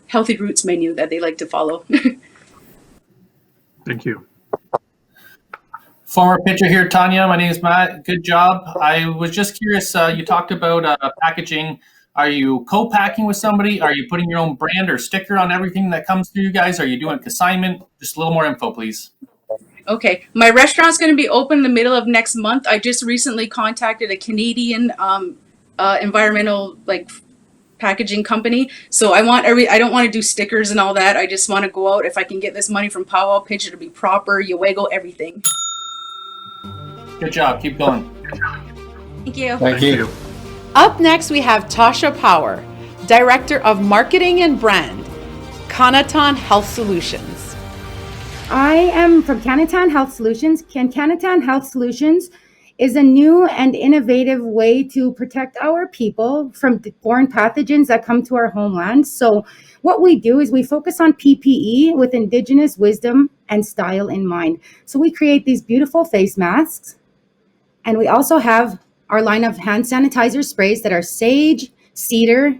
healthy roots menu that they like to follow. Thank you. Former pitcher here, Tawnya. My name is Matt. Good job. I was just curious, you talked about packaging. Are you co-packing with somebody? Are you putting your own brand or sticker on everything that comes through you guys? Are you doing consignment? Just a little more info, please. Okay, my restaurant's going to be open in the middle of next month. I just recently contacted a Canadian environmental packaging company. So I don't want to do stickers and all that. I just want to go out. If I can get this money from Pow Wow Pitch, it'll be proper, Yowego, everything. Good job. Keep going. Thank you. Thank you. Up next, we have Tasha Power, Director of Marketing and Brand, Kanatan Health Solutions. I am from Kanatan Health Solutions. Kanatan Health Solutions is a new and innovative way to protect our people from foreign pathogens that come to our homeland. So what we do is we focus on PPE with Indigenous wisdom and style in mind. So we create these beautiful face masks, and we also have our line of hand sanitizer sprays that are sage, cedar,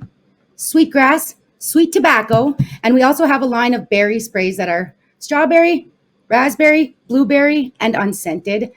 sweetgrass, sweet tobacco, and we also have a line of berry sprays that are strawberry, raspberry, blueberry, and unscented.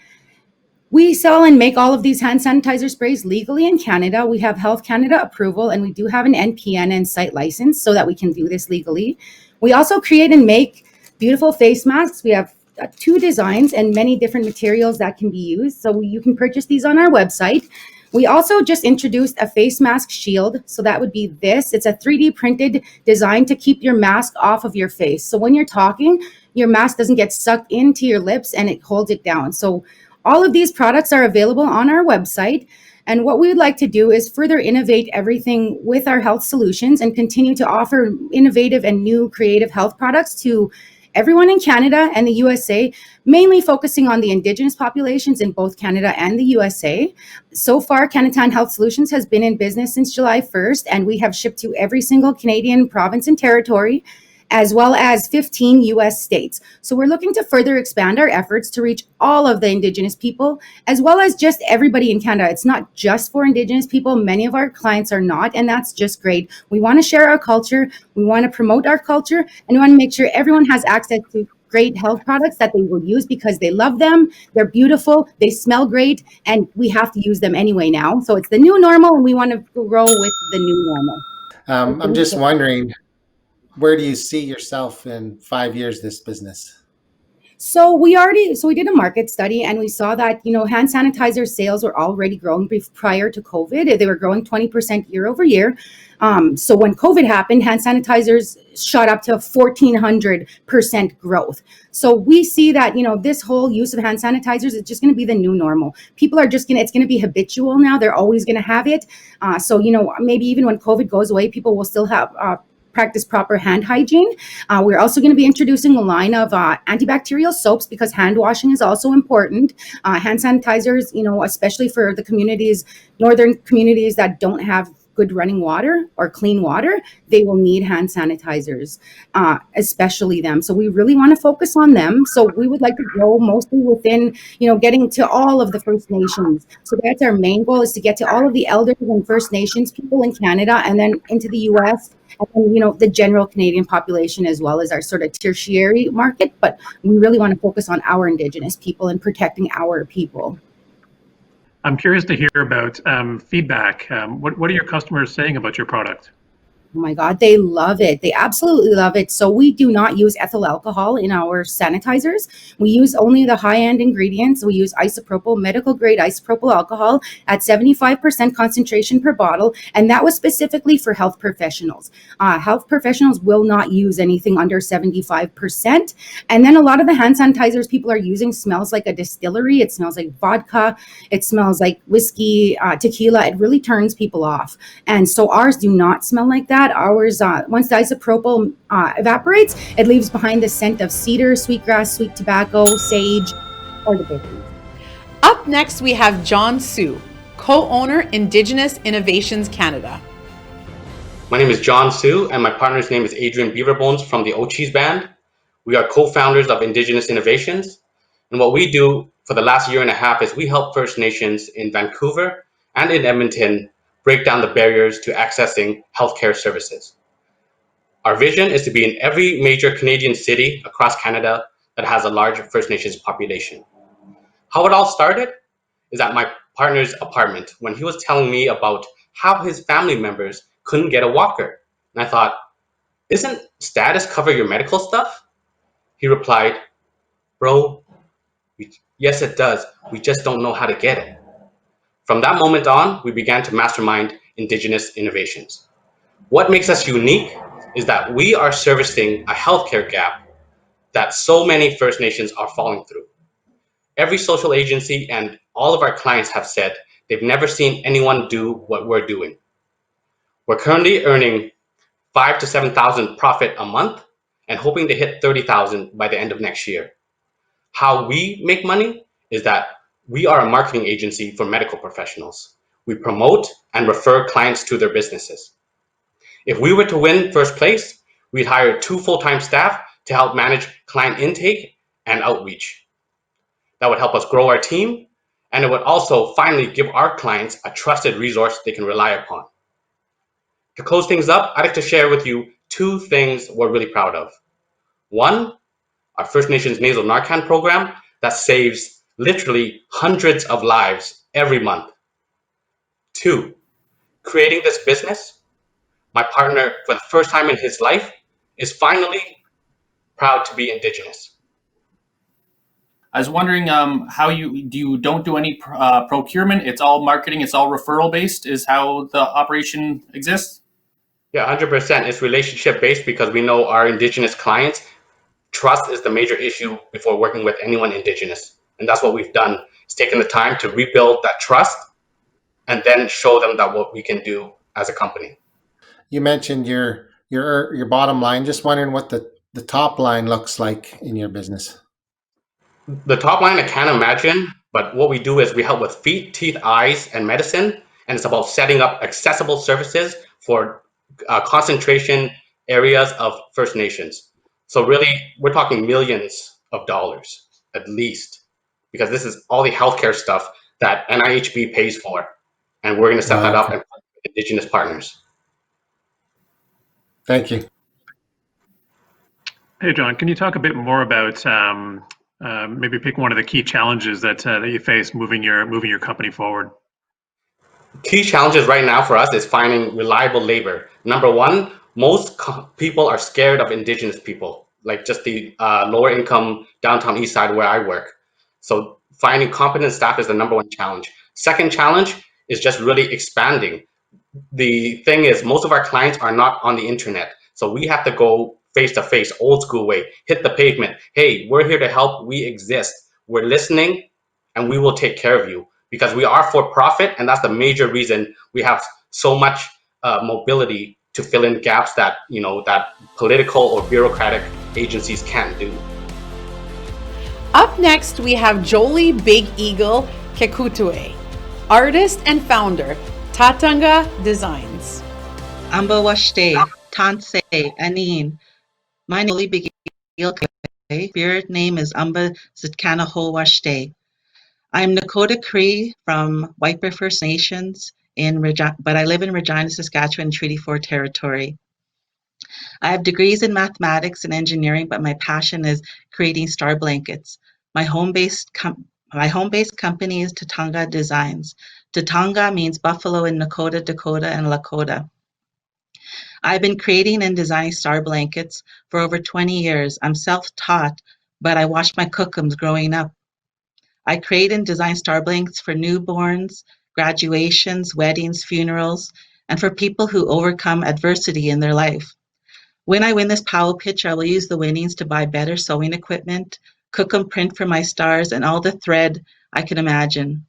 We sell and make all of these hand sanitizer sprays legally in Canada. We have Health Canada approval, and we do have an NPN and site license so that we can do this legally. We also create and make beautiful face masks. We have 2 designs and many different materials that can be used. So you can purchase these on our website. We also just introduced a face mask shield. So that would be this. It's a 3D printed design to keep your mask off of your face. So when you're talking, your mask doesn't get sucked into your lips and it holds it down. So all of these products are available on our website. And what we would like to do is further innovate everything with our health solutions and continue to offer innovative and new creative health products to everyone in Canada and the USA, mainly focusing on the Indigenous populations in both Canada and the USA. So far, Kanatan Health Solutions has been in business since July 1st, and we have shipped to every single Canadian province and territory, as well as 15 US states. So we're looking to further expand our efforts to reach all of the Indigenous people, as well as just everybody in Canada. It's not just for Indigenous people. Many of our clients are not, and that's just great. We want to share our culture. We want to promote our culture, and we want to make sure everyone has access to great health products that they will use because they love them. They're beautiful. They smell great, and we have to use them anyway now. So it's the new normal, and we want to grow with the new normal. I'm just wondering, where do you see yourself in 5 years, this business? So we did a market study, and we saw that, hand sanitizer sales were already growing prior to COVID. They were growing 20% year over year. So when COVID happened, hand sanitizers shot up to 1,400% growth. So we see that, this whole use of hand sanitizers is just going to be the new normal. People are it's going to be habitual now. They're always going to have it. So, maybe even when COVID goes away, people will still have practice proper hand hygiene. We're also going to be introducing a line of antibacterial soaps, because hand washing is also important. Hand sanitizers, especially for the northern communities that don't have good running water or clean water, they will need hand sanitizers, especially them. So we really want to focus on them. So we would like to grow mostly within, getting to all of the First Nations. So that's our main goal, is to get to all of the elders and First Nations people in Canada, and then into the US, and then, the general Canadian population, as well as our sort of tertiary market. But we really want to focus on our Indigenous people and protecting our people. I'm curious to hear about feedback. What are your customers saying about your product? Oh my God, they love it. They absolutely love it. So we do not use ethyl alcohol in our sanitizers. We use only the high-end ingredients. We use isopropyl, medical grade isopropyl alcohol at 75% concentration per bottle. And that was specifically for health professionals. Health professionals will not use anything under 75%. And then a lot of the hand sanitizers people are using smells like a distillery. It smells like vodka. It smells like whiskey, tequila. It really turns people off. And so ours do not smell like that. Ours, once the isopropyl evaporates, it leaves behind the scent of cedar, sweetgrass, sweet tobacco, sage, or the bakery. Up next, we have John Sue, co-owner, Indigenous Innovations Canada. My name is John Sue, and my partner's name is Adrian Beaverbones from the Ochis Band. We are co-founders of Indigenous Innovations, and what we do for the last year and a half is we help First Nations in Vancouver and in Edmonton break down the barriers to accessing healthcare services. Our vision is to be in every major Canadian city across Canada that has a large First Nations population. How it all started is at my partner's apartment, when he was telling me about how his family members couldn't get a walker. And I thought, isn't status cover your medical stuff? He replied, bro, yes it does, we just don't know how to get it. From that moment on, we began to mastermind Indigenous Innovations. What makes us unique is that we are servicing a healthcare gap that so many First Nations are falling through. Every social agency and all of our clients have said they've never seen anyone do what we're doing. We're currently earning $5,000 to $7,000 profit a month and hoping to hit $30,000 by the end of next year. How we make money is that we are a marketing agency for medical professionals. We promote and refer clients to their businesses. If we were to win first place, we'd hire 2 full-time staff to help manage client intake and outreach. That would help us grow our team, and it would also finally give our clients a trusted resource they can rely upon. To close things up, I'd like to share with you 2 things we're really proud of. 1, our First Nations nasal Narcan program that saves literally hundreds of lives every month. 2, creating this business, my partner, for the first time in his life, is finally proud to be Indigenous. I was wondering how you don't do any procurement. It's all marketing. It's all referral based. Is how the operation exists. Yeah, 100%. It's relationship based, because we know our Indigenous clients. Trust is the major issue before working with anyone Indigenous. And that's what we've done, is taken the time to rebuild that trust and then show them that what we can do as a company. You mentioned your bottom line. Just wondering what the top line looks like in your business. The top line I can't imagine, but what we do is we help with feet, teeth, eyes, and medicine. And it's about setting up accessible services for concentration areas of First Nations. So really, we're talking millions of dollars at least, because this is all the healthcare stuff that NIHB pays for. And we're going to set that up and Indigenous partners. Thank you. Hey, John, can you talk a bit more about maybe pick one of the key challenges that you face moving your company forward? Key challenges right now for us is finding reliable labor. Number 1, most people are scared of Indigenous people, like just the lower income downtown east side where I work. So finding competent staff is the number one challenge. Second challenge is just really expanding. The thing is, most of our clients are not on the internet. So we have to go face to face, old school way, hit the pavement. Hey, we're here to help. We exist. We're listening and we will take care of you, because we are for profit. And that's the major reason we have so much mobility to fill in gaps that, that political or bureaucratic agencies can't do. Up next, we have Jolie BigEagle-Kequaht, artist and founder, Tatanga Designs. Amba Washte, Tanse, Anin. My name is Jolie BigEagle-Kequaht. Spirit name is Amba Zitkanaho Washte. I'm Nakota Cree from White Bear First Nations, but I live in Regina, Saskatchewan, Treaty 4 territory. I have degrees in mathematics and engineering, but my passion is creating star blankets. My home-based company is Tatanga Designs. Tatanga means buffalo in Nakota, Dakota, and Lakota. I've been creating and designing star blankets for over 20 years. I'm self-taught, but I watched my cookums growing up. I create and design star blankets for newborns, graduations, weddings, funerals, and for people who overcome adversity in their life. When I win this Pow Wow Pitch, I will use the winnings to buy better sewing equipment, cookum print for my stars, and all the thread I can imagine.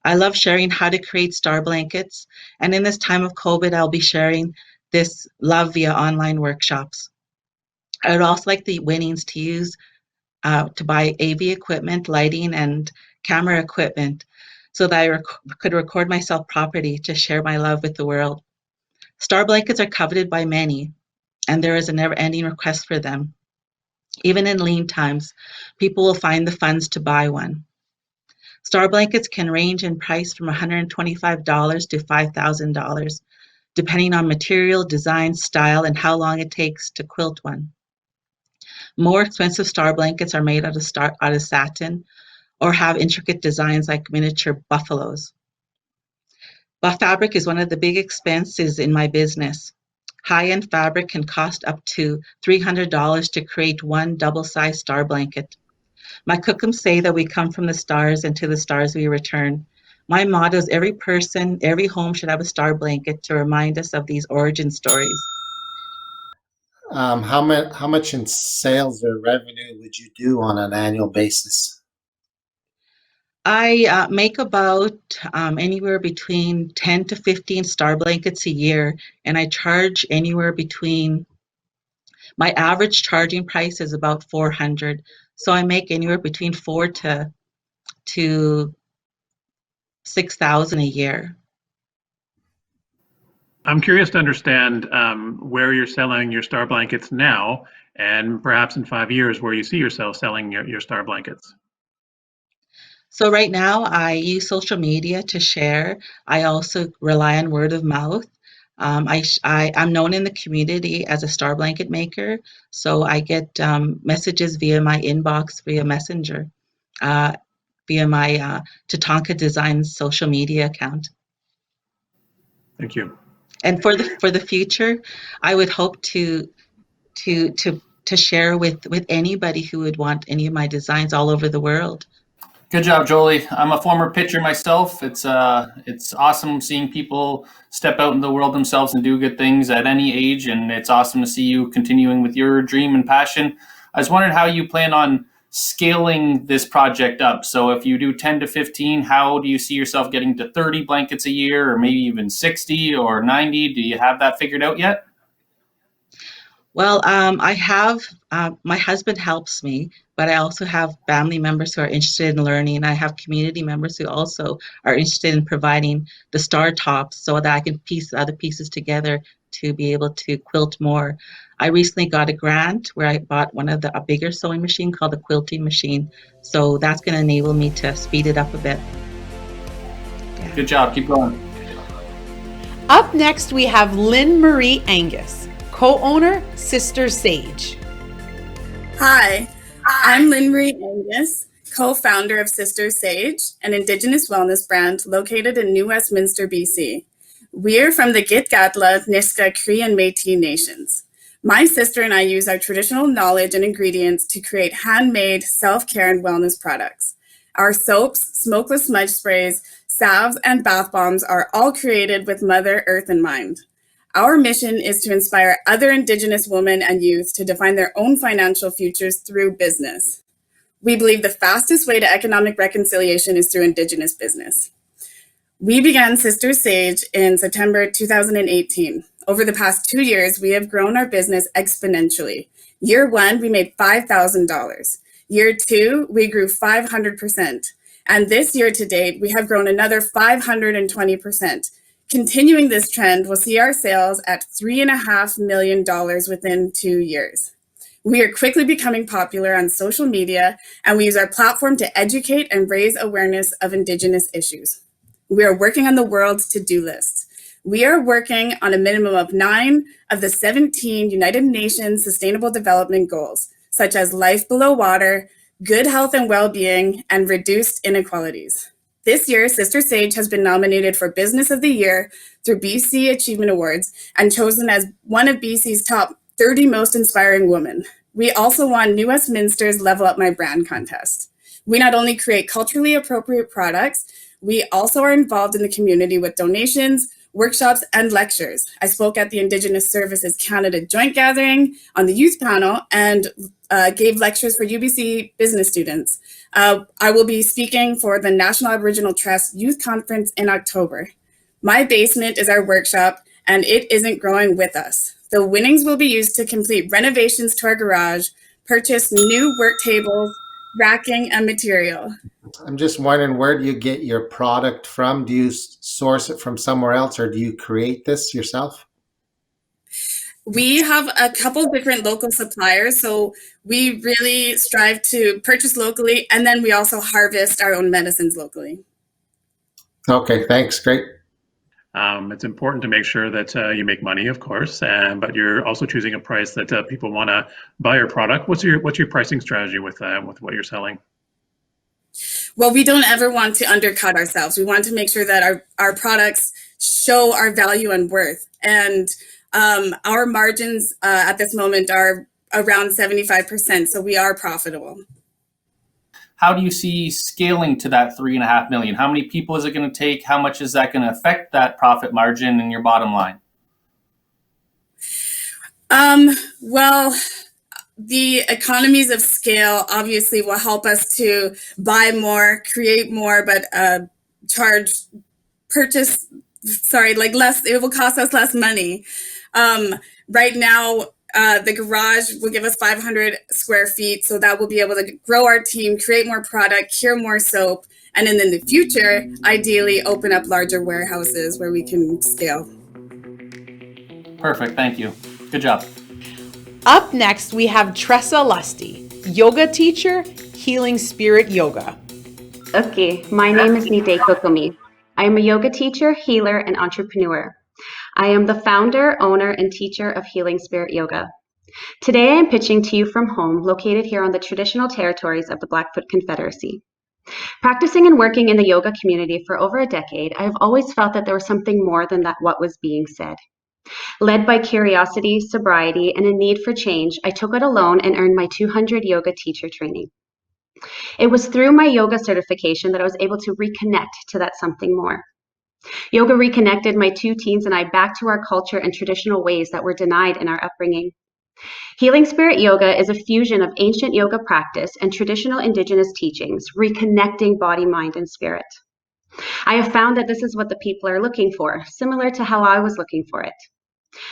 I love sharing how to create star blankets, and in this time of COVID, I'll be sharing this love via online workshops. I would also like the winnings to use to buy AV equipment, lighting, and camera equipment so that I could record myself properly to share my love with the world. Star blankets are coveted by many, and there is a never-ending request for them. Even in lean times, people will find the funds to buy one. Star blankets can range in price from $125 to $5,000, depending on material, design, style, and how long it takes to quilt one. More expensive star blankets are made out of satin or have intricate designs like miniature buffaloes. Buff fabric is one of the big expenses in my business. High-end fabric can cost up to $300 to create one double-sized star blanket. My cookums say that we come from the stars and to the stars we return. My motto is every person, every home should have a star blanket to remind us of these origin stories. How much in sales or revenue would you do on an annual basis? I make about anywhere between 10 to 15 star blankets a year, and I charge anywhere between, my average charging price is about $400. So I make anywhere between $4,000 to $6,000 a year. I'm curious to understand where you're selling your star blankets now, and perhaps in 5 years where you see yourself selling your star blankets. So right now I use social media to share. I also rely on word of mouth. I'm known in the community as a star blanket maker, so I get messages via my inbox, via Messenger, via my Tatanka Designs social media account. Thank you. And for the future, I would hope to share with anybody who would want any of my designs all over the world. Good job, Jolie. I'm a former pitcher myself. It's awesome seeing people step out in the world themselves and do good things at any age, and it's awesome to see you continuing with your dream and passion. I was wondering how you plan on scaling this project up. So if you do 10 to 15, how do you see yourself getting to 30 blankets a year, or maybe even 60 or 90? Do you have that figured out yet? Well, I have, my husband helps me, but I also have family members who are interested in learning. I have community members who also are interested in providing the star tops so that I can piece other pieces together to be able to quilt more. I recently got a grant where I bought a bigger sewing machine called the quilting machine. So that's going to enable me to speed it up a bit. Yeah. Good job. Keep going. Up next, we have Lynn-Marie Angus, co-owner, Sister Sage. Hi, I'm Lynn-Marie Angus, co-founder of Sister Sage, an Indigenous wellness brand located in New Westminster, BC. We're from the Gitgatla, Niska, Cree, and Métis nations. My sister and I use our traditional knowledge and ingredients to create handmade self-care and wellness products. Our soaps, smokeless smudge sprays, salves, and bath bombs are all created with Mother Earth in mind. Our mission is to inspire other Indigenous women and youth to define their own financial futures through business. We believe the fastest way to economic reconciliation is through Indigenous business. We began Sister Sage in September 2018. Over the past 2 years, we have grown our business exponentially. Year 1, we made $5,000. Year 2, we grew 500%. And this year to date, we have grown another 520%. Continuing this trend will see our sales at $3.5 million within 2 years. We are quickly becoming popular on social media, and we use our platform to educate and raise awareness of Indigenous issues. We are working on the world's to-do list. We are working on a minimum of 9 of the 17 United Nations Sustainable Development Goals, such as life below water, good health and well-being, and reduced inequalities. This year, Sister Sage has been nominated for Business of the Year through BC Achievement Awards and chosen as one of BC's top 30 most inspiring women. We also won New Westminster's Level Up My Brand contest. We not only create culturally appropriate products, we also are involved in the community with donations, workshops, and lectures. I spoke at the Indigenous Services Canada Joint Gathering on the youth panel and gave lectures for UBC business students. I will be speaking for the National Aboriginal Trust Youth Conference in October. My basement is our workshop, and it isn't growing with us. The winnings will be used to complete renovations to our garage, purchase new work tables, racking, and material. I'm just wondering, where do you get your product from? Do you source it from somewhere else, or do you create this yourself? We have a couple different local suppliers, so we really strive to purchase locally, and then we also harvest our own medicines locally. Okay, thanks. Great. It's important to make sure that you make money, of course, but you're also choosing a price that people want to buy your product. What's your pricing strategy with what you're selling? Well, we don't ever want to undercut ourselves. We want to make sure that our products show our value and worth. And our margins at this moment are around 75%, so we are profitable. How do you see scaling to that $3.5 million? How many people is it going to take? How much is that going to affect that profit margin and your bottom line? Well, the economies of scale obviously will help us to buy more, create more, but less. It will cost us less money. Right now, the garage will give us 500 square feet, so that we'll be able to grow our team, create more product, cure more soap, and then in the future, ideally open up larger warehouses where we can scale. Perfect, thank you. Good job. Up next, we have Tressa Lusty, yoga teacher, Healing Spirit Yoga. Okay, my name is Niitaikokomi. I am a yoga teacher, healer, and entrepreneur. I am the founder, owner, and teacher of Healing Spirit Yoga. Today I am pitching to you from home, located here on the traditional territories of the Blackfoot Confederacy. Practicing and working in the yoga community for over a decade, I have always felt that there was something more than that what was being said. Led by curiosity, sobriety, and a need for change, I took it alone and earned my 200 yoga teacher training. It was through my yoga certification that I was able to reconnect to that something more. Yoga reconnected my 2 teens and I back to our culture and traditional ways that were denied in our upbringing. Healing Spirit Yoga is a fusion of ancient yoga practice and traditional Indigenous teachings, reconnecting body, mind, and spirit. I have found that this is what the people are looking for, similar to how I was looking for it.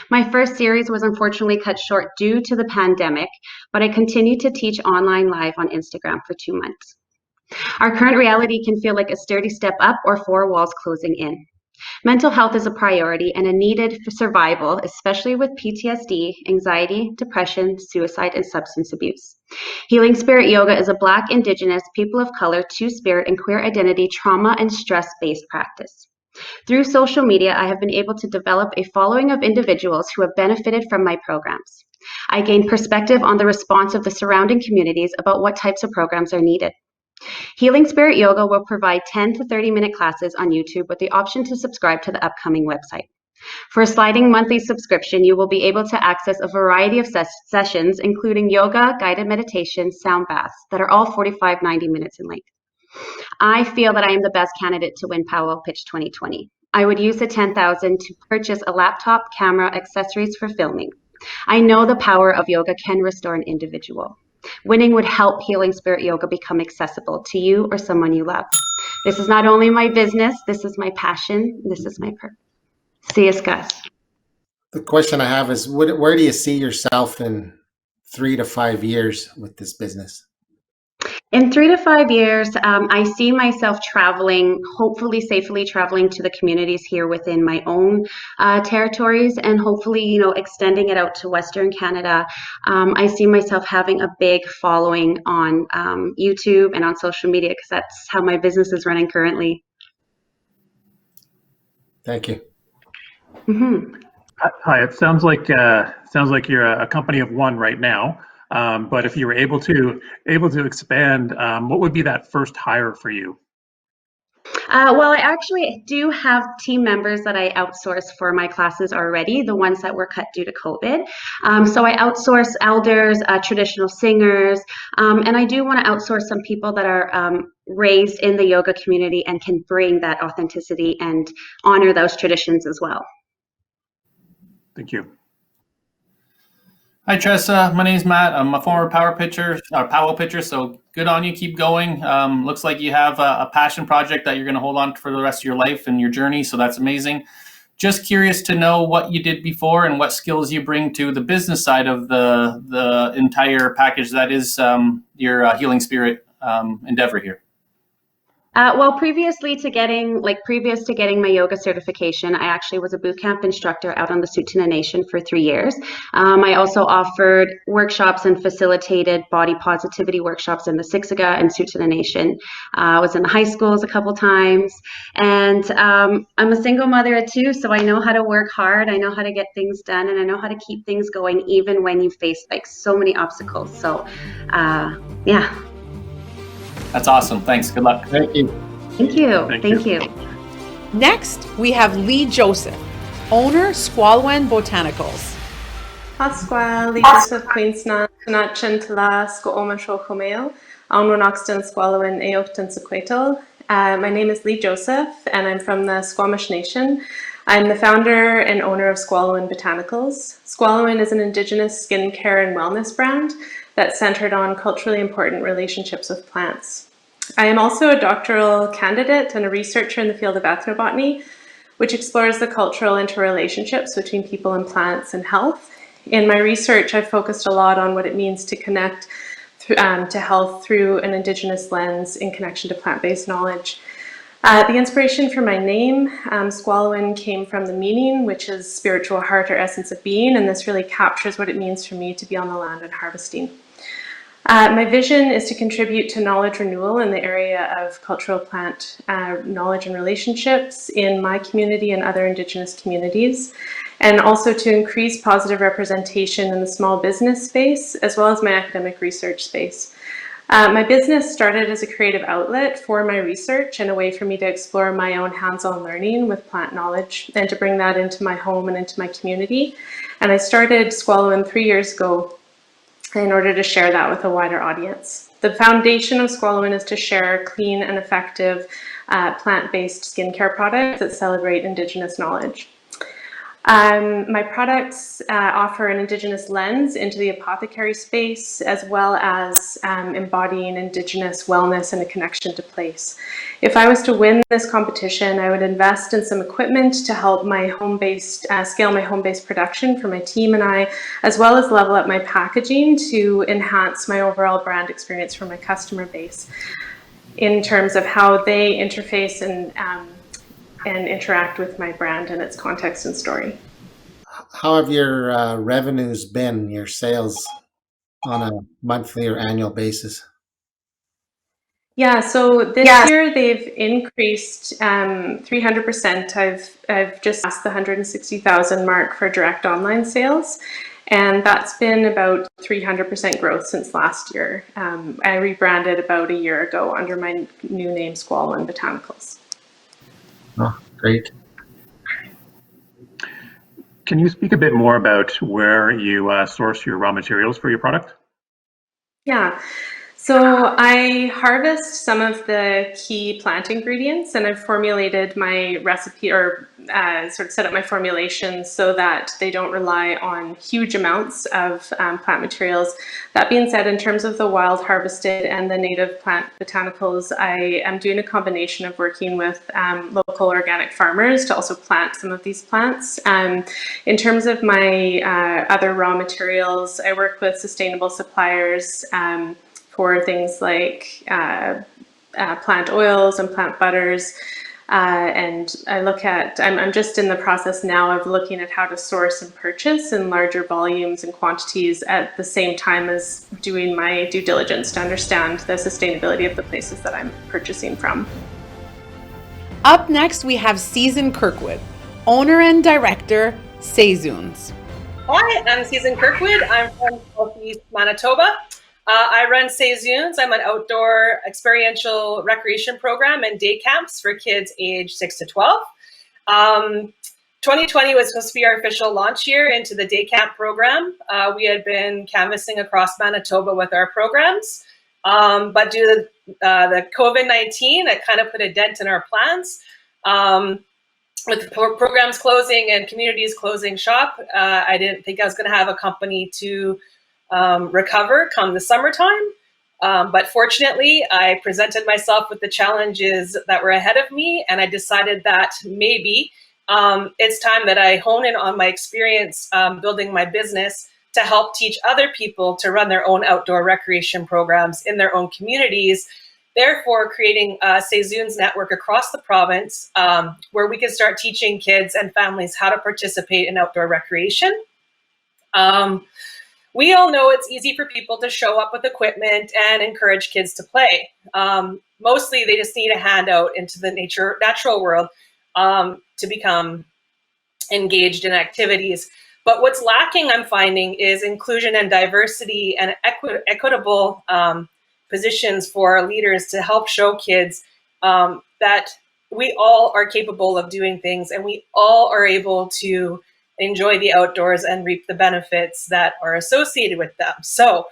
My first series was unfortunately cut short due to the pandemic, but I continued to teach online live on Instagram for 2 months. Our current reality can feel like a sturdy step up or 4 walls closing in. Mental health is a priority and a needed for survival, especially with PTSD, anxiety, depression, suicide, and substance abuse. Healing Spirit Yoga is a Black, Indigenous, people of color, Two-Spirit, and queer identity trauma and stress-based practice. Through social media, I have been able to develop a following of individuals who have benefited from my programs. I gained perspective on the response of the surrounding communities about what types of programs are needed. Healing Spirit Yoga will provide 10 to 30-minute classes on YouTube with the option to subscribe to the upcoming website. For a sliding monthly subscription, you will be able to access a variety of sessions, including yoga, guided meditation, sound baths, that are all 90 minutes in length. I feel that I am the best candidate to win Pow Wow Pitch 2020. I would use the $10,000 to purchase a laptop, camera, accessories for filming. I know the power of yoga can restore an individual. Winning would help Healing Spirit Yoga become accessible to you or someone you love. This is not only my business, this is my passion, this is my purpose. See you, guys. The question I have is, where do you see yourself in 3 to 5 years with this business? In 3 to 5 years, I see myself traveling, hopefully safely traveling to the communities here within my own territories, and hopefully, extending it out to Western Canada. I see myself having a big following on YouTube and on social media, because that's how my business is running currently. Thank you. Mm-hmm. Hi, it sounds like you're a company of one right now. But if you were able to expand, what would be that first hire for you? Well, I actually do have team members that I outsource for my classes already, the ones that were cut due to COVID. So I outsource elders, traditional singers, and I do want to outsource some people that are raised in the yoga community and can bring that authenticity and honor those traditions as well. Thank you. Hi, Tressa. My name's Matt. I'm a former Pow Wow pitcher, so good on you. Keep going. Looks like you have a passion project that you're going to hold on to for the rest of your life and your journey, so that's amazing. Just curious to know what you did before and what skills you bring to the business side of the entire package that is your Healing Spirit endeavor here. Well, previous to getting my yoga certification, I actually was a boot camp instructor out on the Tsuut'ina Nation for 3 years. I also offered workshops and facilitated body positivity workshops in the Siksika and Tsuut'ina Nation. I was in the high schools a couple times, and I'm a single mother of 2, so I know how to work hard, I know how to get things done, and I know how to keep things going even when you face so many obstacles. So, yeah. That's awesome. Thanks. Good luck. Thank you. Thank you. Thank you. Next, we have Leigh Joseph, owner Squalwen Botanicals. Hasqual, Leigh Joseph, Queensna, Sanachin Tala, Skooma Shokomeo, Aunwanoxton, Squalwen, Eofton Sequatal. My name is Leigh Joseph, and I'm from the Squamish Nation. I'm the founder and owner of Squalwen Botanicals. Squalwen is an Indigenous skincare and wellness brand that's centered on culturally important relationships with plants. I am also a doctoral candidate and a researcher in the field of ethnobotany, which explores the cultural interrelationships between people and plants and health. In my research, I've focused a lot on what it means to connect to health through an Indigenous lens in connection to plant-based knowledge. The inspiration for my name, Squalwen, came from the meaning, which is spiritual heart or essence of being, and this really captures what it means for me to be on the land and harvesting. My vision is to contribute to knowledge renewal in the area of cultural plant knowledge and relationships in my community and other Indigenous communities, and also to increase positive representation in the small business space, as well as my academic research space. My business started as a creative outlet for my research and a way for me to explore my own hands-on learning with plant knowledge and to bring that into my home and into my community. And I started Squalwen 3 years ago in order to share that with a wider audience. The foundation of Squalwen is to share clean and effective plant-based skincare products that celebrate Indigenous knowledge. My products offer an Indigenous lens into the apothecary space, as well as embodying Indigenous wellness and a connection to place. If I was to win this competition, I would invest in some equipment to help my home-based, scale my home-based production for my team and I, as well as level up my packaging to enhance my overall brand experience for my customer base in terms of how they interface and interact with my brand and its context and story. How have your revenues been, your sales, on a monthly or annual basis? Yeah, so this year they've increased 300%. I've just passed the 160,000 mark for direct online sales, and that's been about 300% growth since last year. I rebranded about a year ago under my new name, Squalwen Botanicals. Oh, great. Can you speak a bit more about where you source your raw materials for your product? Yeah. So I harvest some of the key plant ingredients, and I've formulated my recipe, or sort of set up my formulations so that they don't rely on huge amounts of plant materials. That being said, in terms of the wild harvested and the native plant botanicals, I am doing a combination of working with local organic farmers to also plant some of these plants. In terms of my other raw materials, I work with sustainable suppliers for things like plant oils and plant butters. And I'm just in the process now of looking at how to source and purchase in larger volumes and quantities at the same time as doing my due diligence to understand the sustainability of the places that I'm purchasing from. Up next, we have Season Kirkwood, owner and director, Chelazon. Hi, I'm Season Kirkwood. I'm from Southeast Manitoba. I run Chelazon. I'm an outdoor experiential recreation program and day camps for kids age 6 to 12. 2020 was supposed to be our official launch year into the day camp program. We had been canvassing across Manitoba with our programs, but due to the COVID-19, it kind of put a dent in our plans. With programs closing and communities closing shop, I didn't think I was going to have a company to recover come the summertime. But fortunately, I presented myself with the challenges that were ahead of me, and I decided that maybe it's time that I hone in on my experience building my business to help teach other people to run their own outdoor recreation programs in their own communities, therefore creating Chelazon's network across the province where we can start teaching kids and families how to participate in outdoor recreation. We all know it's easy for people to show up with equipment and encourage kids to play. Mostly they just need a handout into the natural world to become engaged in activities. But what's lacking, I'm finding, is inclusion and diversity and equitable positions for our leaders to help show kids that we all are capable of doing things and we all are able to enjoy the outdoors and reap the benefits that are associated with them. So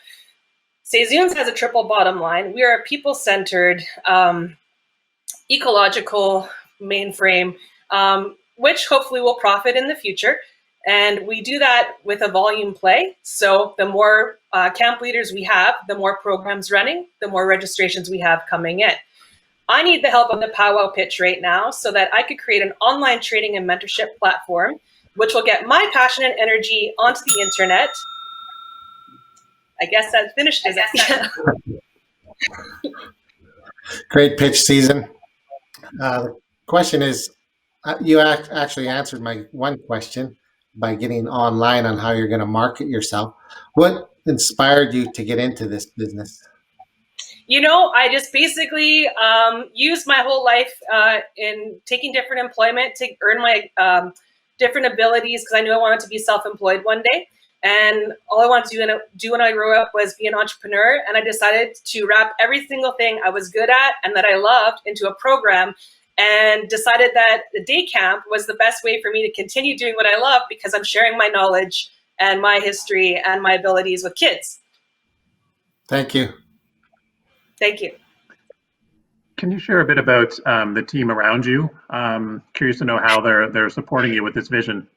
Chelazon has a triple bottom line. We are a people-centered, ecological mainframe, which hopefully will profit in the future. And we do that with a volume play. So the more camp leaders we have, the more programs running, the more registrations we have coming in. I need the help of the Pow Wow Pitch right now so that I could create an online training and mentorship platform which will get my passion and energy onto the internet. I guess that finished it. Great pitch, Season. The question is, you actually answered my one question by getting online on how you're going to market yourself. What inspired you to get into this business? You know, I just basically used my whole life in taking different employment to earn my different abilities because I knew I wanted to be self-employed one day. And all I wanted to do when I grew up was be an entrepreneur. And I decided to wrap every single thing I was good at and that I loved into a program, and decided that the day camp was the best way for me to continue doing what I love because I'm sharing my knowledge and my history and my abilities with kids. Thank you. Thank you. Can you share a bit about the team around you? Curious to know how they're supporting you with this vision.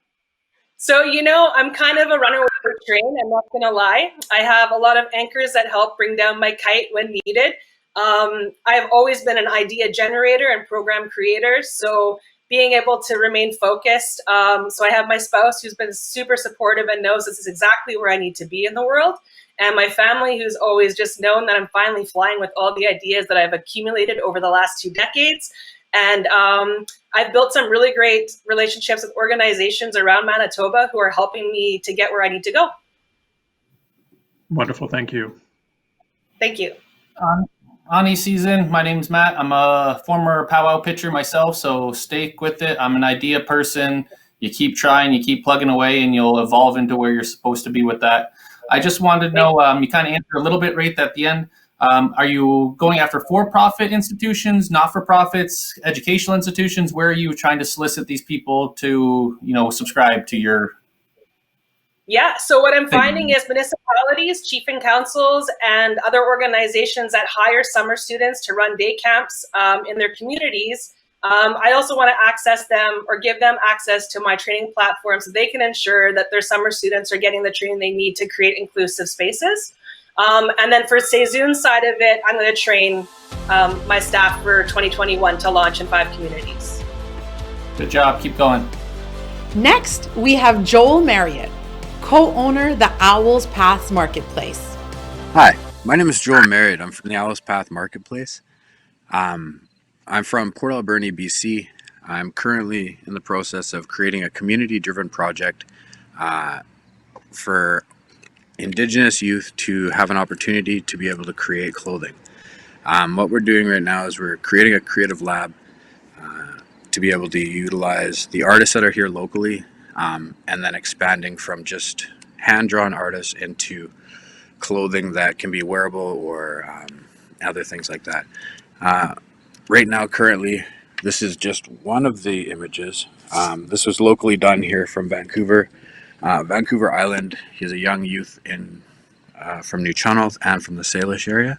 So, you know, I'm kind of a runner with a train, I'm not going to lie. I have a lot of anchors that help bring down my kite when needed. I've always been an idea generator and program creator, so being able to remain focused. So I have my spouse who's been super supportive and knows this is exactly where I need to be in the world. And my family who's always just known that I'm finally flying with all the ideas that I've accumulated over the last 2 decades. And I've built some really great relationships with organizations around Manitoba who are helping me to get where I need to go. Wonderful, thank you. Thank you. Ani Season, my name's Matt. I'm a former Pow Wow pitcher myself, so stick with it. I'm an idea person. You keep trying, you keep plugging away, and you'll evolve into where you're supposed to be with that. I just wanted to know, you kind of answered a little bit right at the end. Are you going after for-profit institutions, not-for-profits, educational institutions? Where are you trying to solicit these people to, subscribe to your Yeah, so what I'm finding is municipalities, chief and councils, and other organizations that hire summer students to run day camps in their communities. I also want to access them or give them access to my training platform so they can ensure that their summer students are getting the training they need to create inclusive spaces. And then for Sezoon's side of it, I'm going to train my staff for 2021 to launch in 5 communities. Good job. Keep going. Next, we have Joel Marriott, co-owner the Owl's Paths Marketplace. Hi, my name is Joel Marriott. I'm from the Owl's Path Marketplace. I'm from Port Alberni, BC. I'm currently in the process of creating a community-driven project for Indigenous youth to have an opportunity to be able to create clothing. What we're doing right now is we're creating a creative lab to be able to utilize the artists that are here locally, and then expanding from just hand-drawn artists into clothing that can be wearable or other things like that. Right now, currently, this is just one of the images. This was locally done here from Vancouver, Vancouver Island. He's a young youth from New Channel and from the Salish area,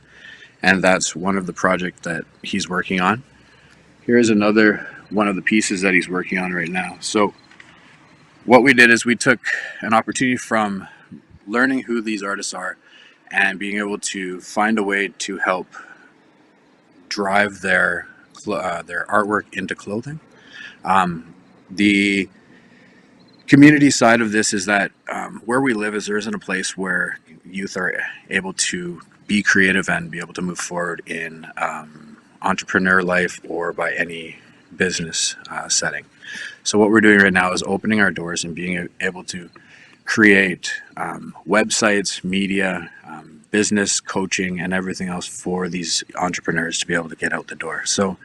and that's one of the projects that he's working on. Here's another one of the pieces that he's working on right now. So what we did is we took an opportunity from learning who these artists are and being able to find a way to help drive their artwork into clothing. The community side of this is that where we live there isn't a place where youth are able to be creative and be able to move forward in entrepreneur life or by any business setting. So what we're doing right now is opening our doors and being able to create websites, media, business coaching, and everything else for these entrepreneurs to be able to get out the door. So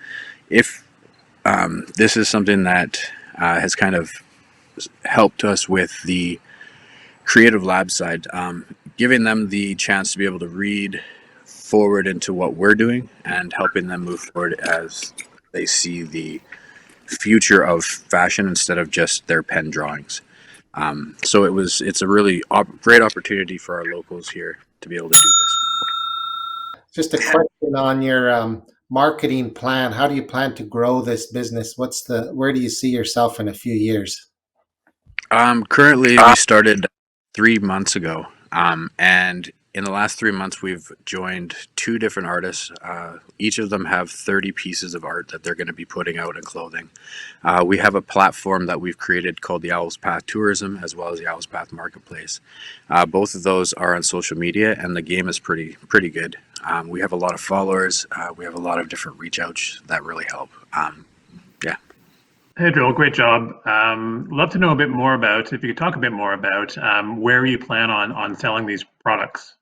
if this is something that has kind of helped us with the creative lab side, giving them the chance to be able to read forward into what we're doing and helping them move forward as they see the future of fashion instead of just their pen drawings. So it's a really great opportunity for our locals here to be able to do this. Just a question on your marketing plan. How do you plan to grow this business? Where do you see yourself in a few years? Currently, we started 3 months ago, and in the last 3 months, we've joined 2 different artists. Each of them have 30 pieces of art that they're going to be putting out in clothing. We have a platform that we've created called the Owl's Path Tourism, as well as the Owl's Path Marketplace. Both of those are on social media, and the game is pretty good. We have a lot of followers. We have a lot of different reach outs that really help. Yeah. Hey, Joel, great job. Love to know a bit more about, if you could talk a bit more about where you plan on selling these products.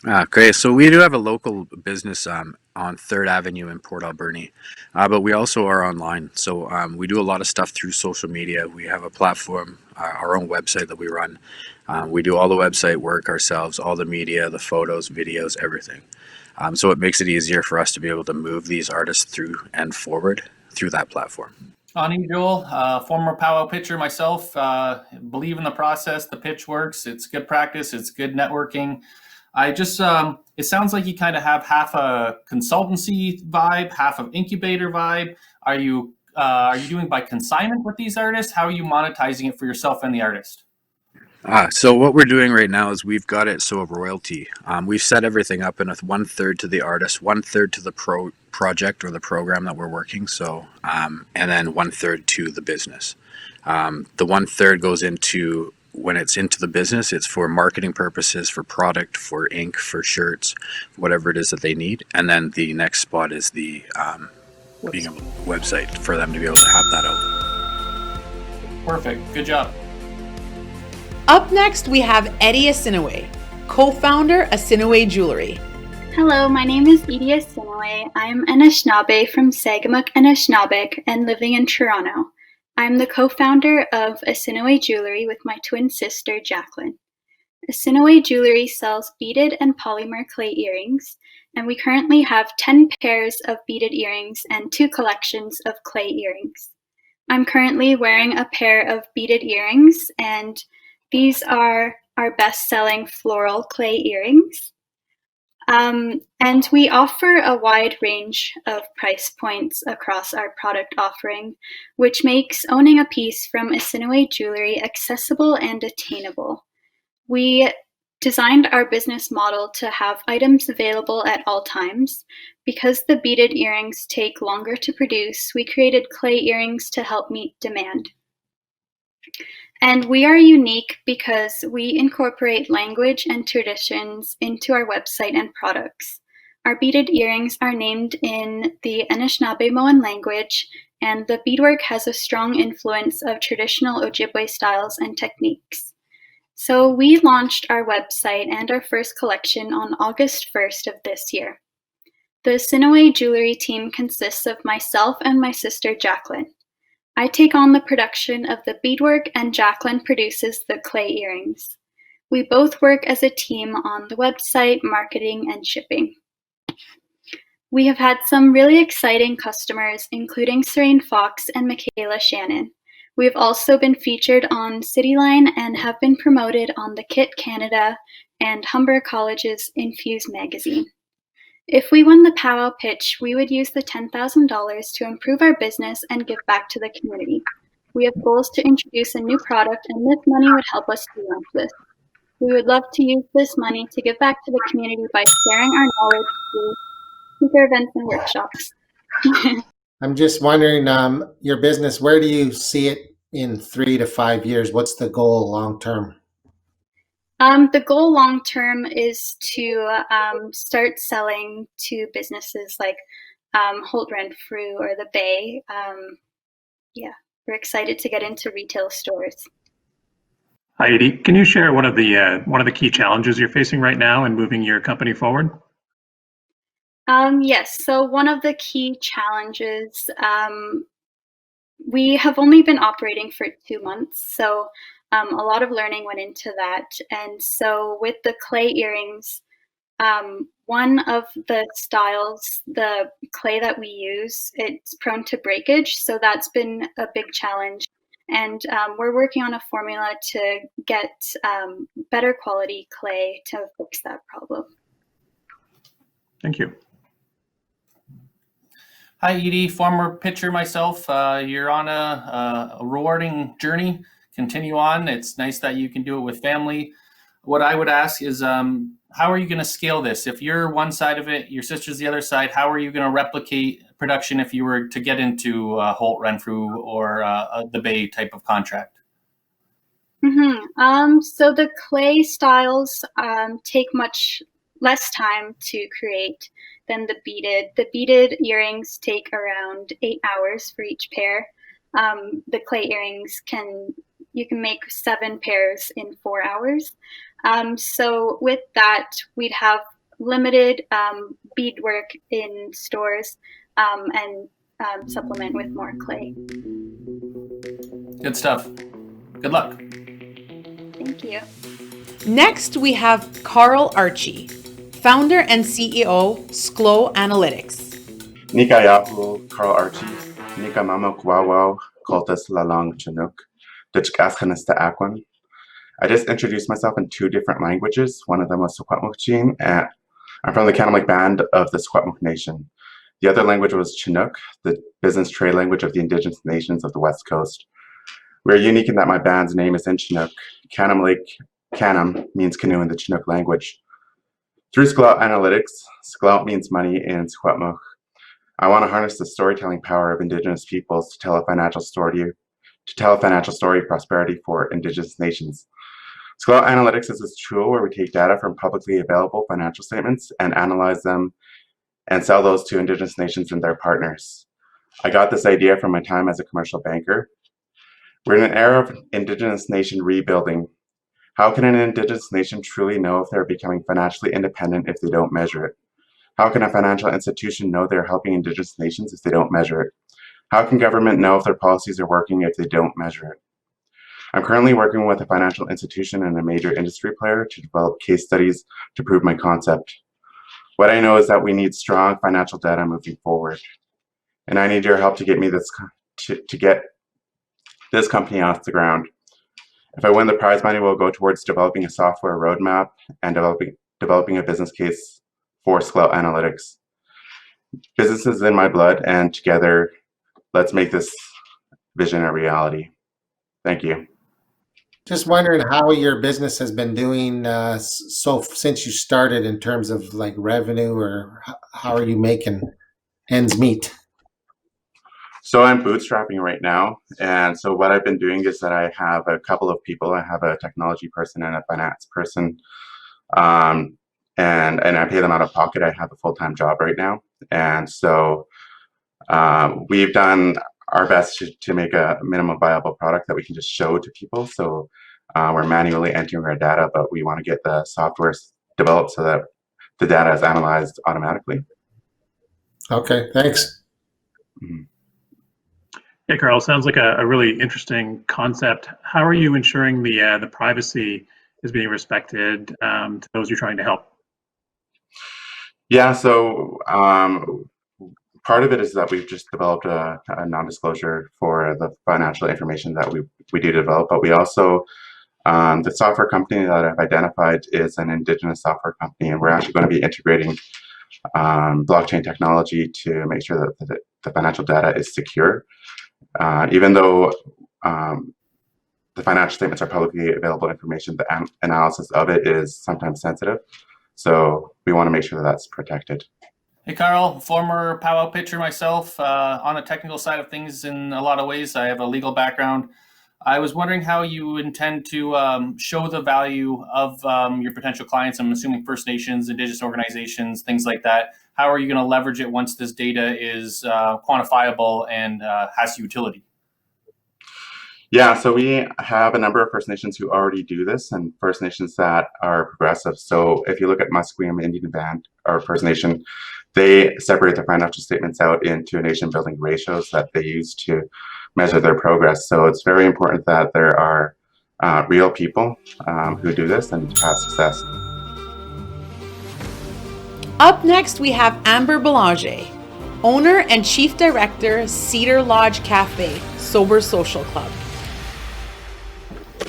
Okay, so we do have a local business on 3rd Avenue in Port Alberni, but we also are online. So we do a lot of stuff through social media. We have a platform, our own website that we run. We do all the website work ourselves, all the media, the photos, videos, everything. So it makes it easier for us to be able to move these artists through and forward through that platform. Ani, Joel, former Pow Wow pitcher myself, believe in the process. The pitch works. It's good practice. It's good networking. I just, it sounds like you kind of have half a consultancy vibe, half of incubator vibe. Are you doing by consignment with these artists? How are you monetizing it for yourself and the artist? So what we're doing right now is we've got it so a royalty. We've set everything up in a 1/3 to the artist, 1/3 to the project or the program that we're working. So, and then 1/3 to the business. The 1/3 goes into, when it's into the business, it's for marketing purposes, for product, for ink, for shirts, whatever it is that they need. And then the next spot is the website for them to be able to have that out. Perfect. Good job. Up next, we have Edie Assinewe, co-founder Assinewe Jewelry. Hello, my name is Edie Assinewe. I'm Anishinaabe from Sagamok, Anishinaabeg, and living in Toronto. I'm the co-founder of Assinewe Jewelry with my twin sister, Jacqueline. Assinewe Jewelry sells beaded and polymer clay earrings, and we currently have 10 pairs of beaded earrings and 2 collections of clay earrings. I'm currently wearing a pair of beaded earrings, and These are our best-selling floral clay earrings. And we offer a wide range of price points across our product offering, which makes owning a piece from Assinewe jewelry accessible and attainable. We designed our business model to have items available at all times. Because the beaded earrings take longer to produce, we created clay earrings to help meet demand. And we are unique because we incorporate language and traditions into our website and products. Our beaded earrings are named in the Anishinaabemowin language, and the beadwork has a strong influence of traditional Ojibwe styles and techniques. So we launched our website and our first collection on August 1st of this year. The Assinewe jewelry team consists of myself and my sister Jacqueline. I take on the production of the beadwork and Jacqueline produces the clay earrings. We both work as a team on the website, marketing, and shipping. We have had some really exciting customers, including Serene Fox and Michaela Shannon. We have also been featured on Cityline and have been promoted on the Kit Canada and Humber College's Infuse magazine. If we won the Pow Wow pitch, we would use the $10,000 to improve our business and give back to the community. We have goals to introduce a new product, and this money would help us to launch this. We would love to use this money to give back to the community by sharing our knowledge through speaker events and workshops. I'm just wondering, your business, where do you see it in 3 to 5 years? What's the goal long term? The goal long term is to start selling to businesses like Holt Renfrew or the Bay. Yeah, we're excited to get into retail stores. Hi, Edie. Can you share one of the key challenges you're facing right now in moving your company forward? Yes. So one of the key challenges, we have only been operating for 2 months, so a lot of learning went into that. And so with the clay earrings, one of the styles, the clay that we use, it's prone to breakage. So that's been a big challenge. And we're working on a formula to get better quality clay to fix that problem. Thank you. Hi, Edie, former pitcher myself. You're on a rewarding journey. Continue on. It's nice that you can do it with family. What I would ask is, how are you going to scale this? If you're one side of it, your sister's the other side, how are you going to replicate production if you were to get into Holt Renfrew or the Bay type of contract? So the clay styles take much less time to create than the beaded. The beaded earrings take around 8 hours for each pair. The clay earrings you can make 7 pairs in 4 hours. So with that, we'd have limited beadwork in stores and supplement with more clay. Good stuff. Good luck. Thank you. Next, we have Archie, founder and CEO, SCLO Analytics. Nika Yapu, Carl Archie, Nika Mama Kwawaw, Kultus Lalang Chinook, Ditchgaskanista Akwan. I just introduced myself in 2 different languages. One of them was Secwepemc, and I'm from the Katamlik band of the Secwepemc Nation. The other language was Chinook, the business trade language of the Indigenous nations of the West Coast. We're unique in that my band's name is in Chinook. Katamlik, Kanam means canoe in the Chinook language. Through SCLO Analytics, SCLO means money in Secwepemc. I want to harness the storytelling power of Indigenous peoples to tell a financial story of prosperity for Indigenous nations. SCLO Analytics is this tool where we take data from publicly available financial statements and analyze them and sell those to Indigenous nations and their partners. I got this idea from my time as a commercial banker. We're in an era of Indigenous nation rebuilding. How can an Indigenous nation truly know if they're becoming financially independent if they don't measure it? How can a financial institution know they're helping Indigenous nations if they don't measure it? How can government know if their policies are working if they don't measure it? I'm currently working with a financial institution and a major industry player to develop case studies to prove my concept. What I know is that we need strong financial data moving forward. And I need your help to get me to get this company off the ground. If I win the prize money, will go towards developing a software roadmap and developing a business case for Scout Analytics. Business is in my blood, and together, let's make this vision a reality. Thank you. Just wondering how your business has been doing so since you started in terms of like revenue, or how are you making ends meet? So I'm bootstrapping right now, and so what I've been doing is that I have a couple of people. I have a technology person and a finance person, and I pay them out of pocket. I have a full-time job right now, and so we've done our best to make a minimum viable product that we can just show to people. So we're manually entering our data, but we want to get the software developed so that the data is analyzed automatically. Okay, thanks. Mm-hmm. Hey, Carl, sounds like a really interesting concept. How are you ensuring the privacy is being respected to those you're trying to help? Yeah, so part of it is that we've just developed a non-disclosure for the financial information that we do develop, but we also, the software company that I've identified is an Indigenous software company, and we're actually going to be integrating blockchain technology to make sure that the financial data is secure. Even though the financial statements are publicly available information, the analysis of it is sometimes sensitive. So we want to make sure that that's protected. Hey, Carl, former Pow Wow pitcher myself. On a technical side of things, in a lot of ways, I have a legal background. I was wondering how you intend to show the value of your potential clients. I'm assuming First Nations, Indigenous organizations, things like that. How are you going to leverage it once this data is quantifiable and has utility? Yeah, so we have a number of First Nations who already do this, and First Nations that are progressive. So if you look at Musqueam Indian Band, or First Nation, they separate their financial statements out into nation-building ratios that they use to measure their progress. So it's very important that there are real people who do this and have success. Up next, we have Amber Belanger, owner and chief director, Cedar Lodge Cafe, Sober Social Club.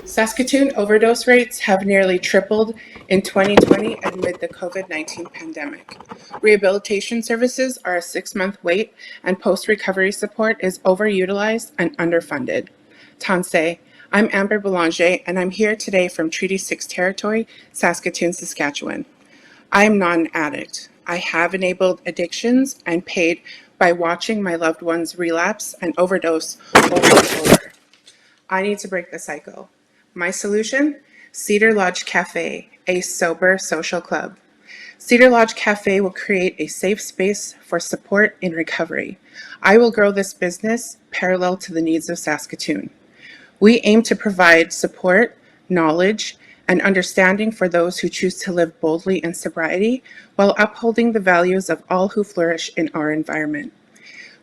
Saskatoon overdose rates have nearly tripled in 2020 amid the COVID-19 pandemic. Rehabilitation services are a 6-month wait, and post-recovery support is overutilized and underfunded. Tansei, I'm Amber Belanger, and I'm here today from Treaty 6 Territory, Saskatoon, Saskatchewan. I am not an addict. I have enabled addictions and paid by watching my loved ones relapse and overdose over and over. I need to break the cycle. My solution? Cedar Lodge Cafe, a sober social club. Cedar Lodge Cafe will create a safe space for support in recovery. I will grow this business parallel to the needs of Saskatoon. We aim to provide support, knowledge, and understanding for those who choose to live boldly in sobriety while upholding the values of all who flourish in our environment.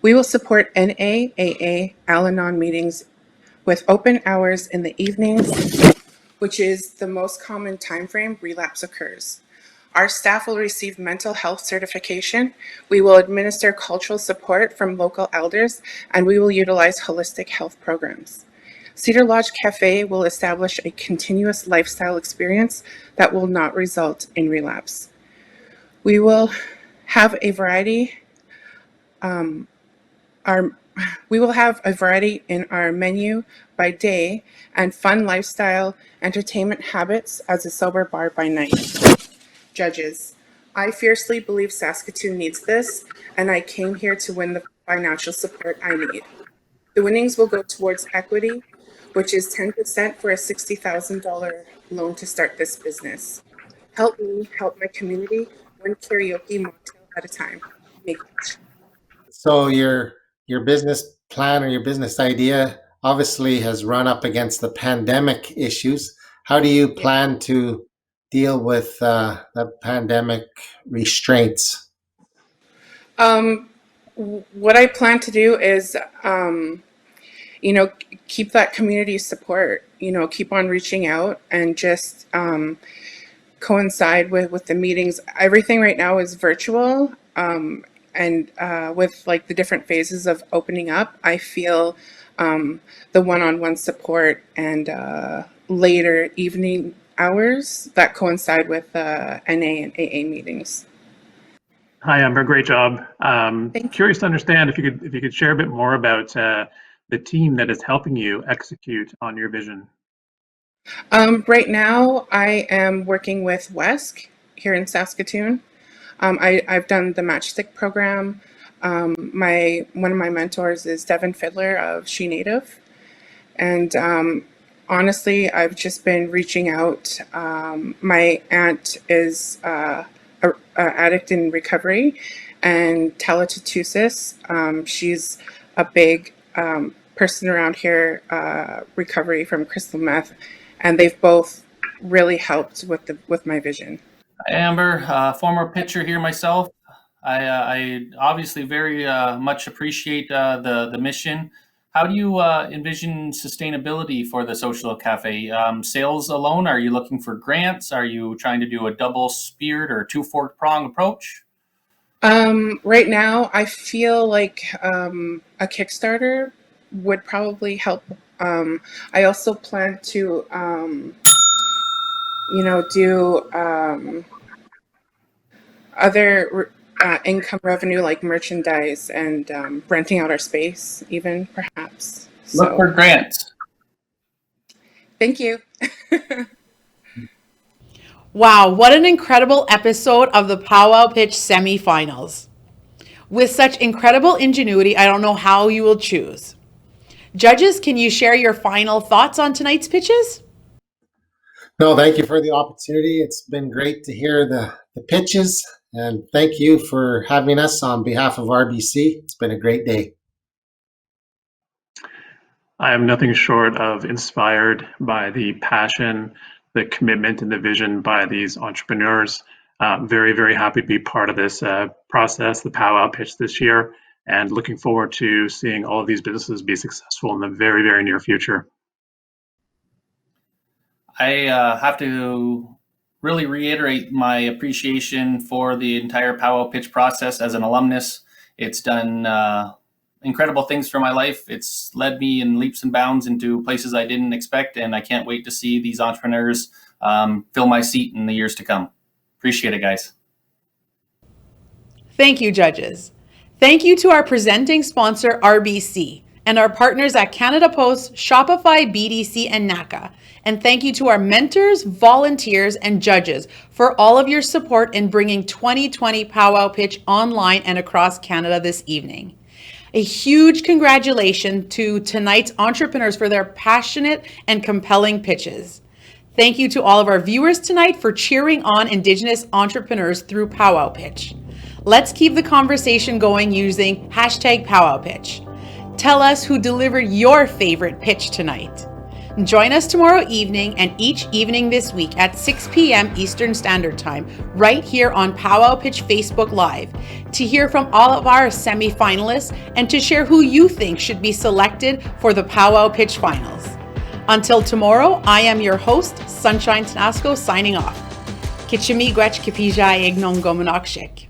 We will support NAAA Al-Anon meetings with open hours in the evenings, which is the most common time frame relapse occurs. Our staff will receive mental health certification. We will administer cultural support from local elders, and we will utilize holistic health programs. Cedar Lodge Cafe will establish a continuous lifestyle experience that will not result in relapse. We will have a variety in our menu by day and fun lifestyle entertainment habits as a sober bar by night. Judges, I fiercely believe Saskatoon needs this, and I came here to win the financial support I need. The winnings will go towards equity, which is 10% for a $60,000 loan to start this business. Help me help my community, one karaoke mocktail at a time. Make it. So your business plan or your business idea obviously has run up against the pandemic issues. How do you plan to deal with the pandemic restraints? What I plan to do is, keep that community support, keep on reaching out and just coincide with the meetings. Everything right now is virtual. And with like the different phases of opening up, I feel the one-on-one support and later evening hours that coincide with NA and AA meetings. Hi, Amber. Great job. Curious to understand if you could share a bit more about the team that is helping you execute on your vision. Right now, I am working with WESC here in Saskatoon. I've done the Matchstick program. One of my mentors is Devin Fiddler of She Native. And honestly, I've just been reaching out. My aunt is a addict in recovery, and Teletatusis. She's a big person around here, recovery from crystal meth, and they've both really helped with my vision. Amber, former pitcher here myself. I obviously very much appreciate the mission. How do you envision sustainability for the social cafe? Sales alone? Are you looking for grants? Are you trying to do a double-speared or two-forked prong approach? Right now, I feel like a Kickstarter would probably help. I also plan to, do other income revenue like merchandise and renting out our space, even perhaps. Look for grants. Thank you. Wow, what an incredible episode of the Pow Wow Pitch Semi-Finals. With such incredible ingenuity, I don't know how you will choose. Judges, can you share your final thoughts on tonight's pitches? No, thank you for the opportunity. It's been great to hear the pitches, and thank you for having us on behalf of RBC. It's been a great day. I am nothing short of inspired by the passion, the commitment, and the vision by these entrepreneurs. Very, very happy to be part of this process, the Pow Wow Pitch this year, and looking forward to seeing all of these businesses be successful in the very, very near future. I have to really reiterate my appreciation for the entire Pow Wow Pitch process as an alumnus. It's done incredible things for my life. It's led me in leaps and bounds into places I didn't expect, and I can't wait to see these entrepreneurs fill my seat in the years to come. Appreciate it, guys. Thank you, judges. Thank you to our presenting sponsor, RBC, and our partners at Canada Post, Shopify, BDC, and NACCA. And thank you to our mentors, volunteers, and judges for all of your support in bringing 2020 Pow Wow Pitch online and across Canada this evening. A huge congratulations to tonight's entrepreneurs for their passionate and compelling pitches. Thank you to all of our viewers tonight for cheering on Indigenous entrepreneurs through Pow Wow Pitch. Let's keep the conversation going using #PowWowPitch. Tell us who delivered your favorite pitch tonight. Join us tomorrow evening and each evening this week at 6 p.m. Eastern Standard Time, right here on Pow Wow Pitch Facebook Live, to hear from all of our semi-finalists and to share who you think should be selected for the Pow Wow Pitch Finals. Until tomorrow, I am your host, Sunshine Tenasco, signing off. Kichimi Gwech Kipija Ignon Gomanokshik.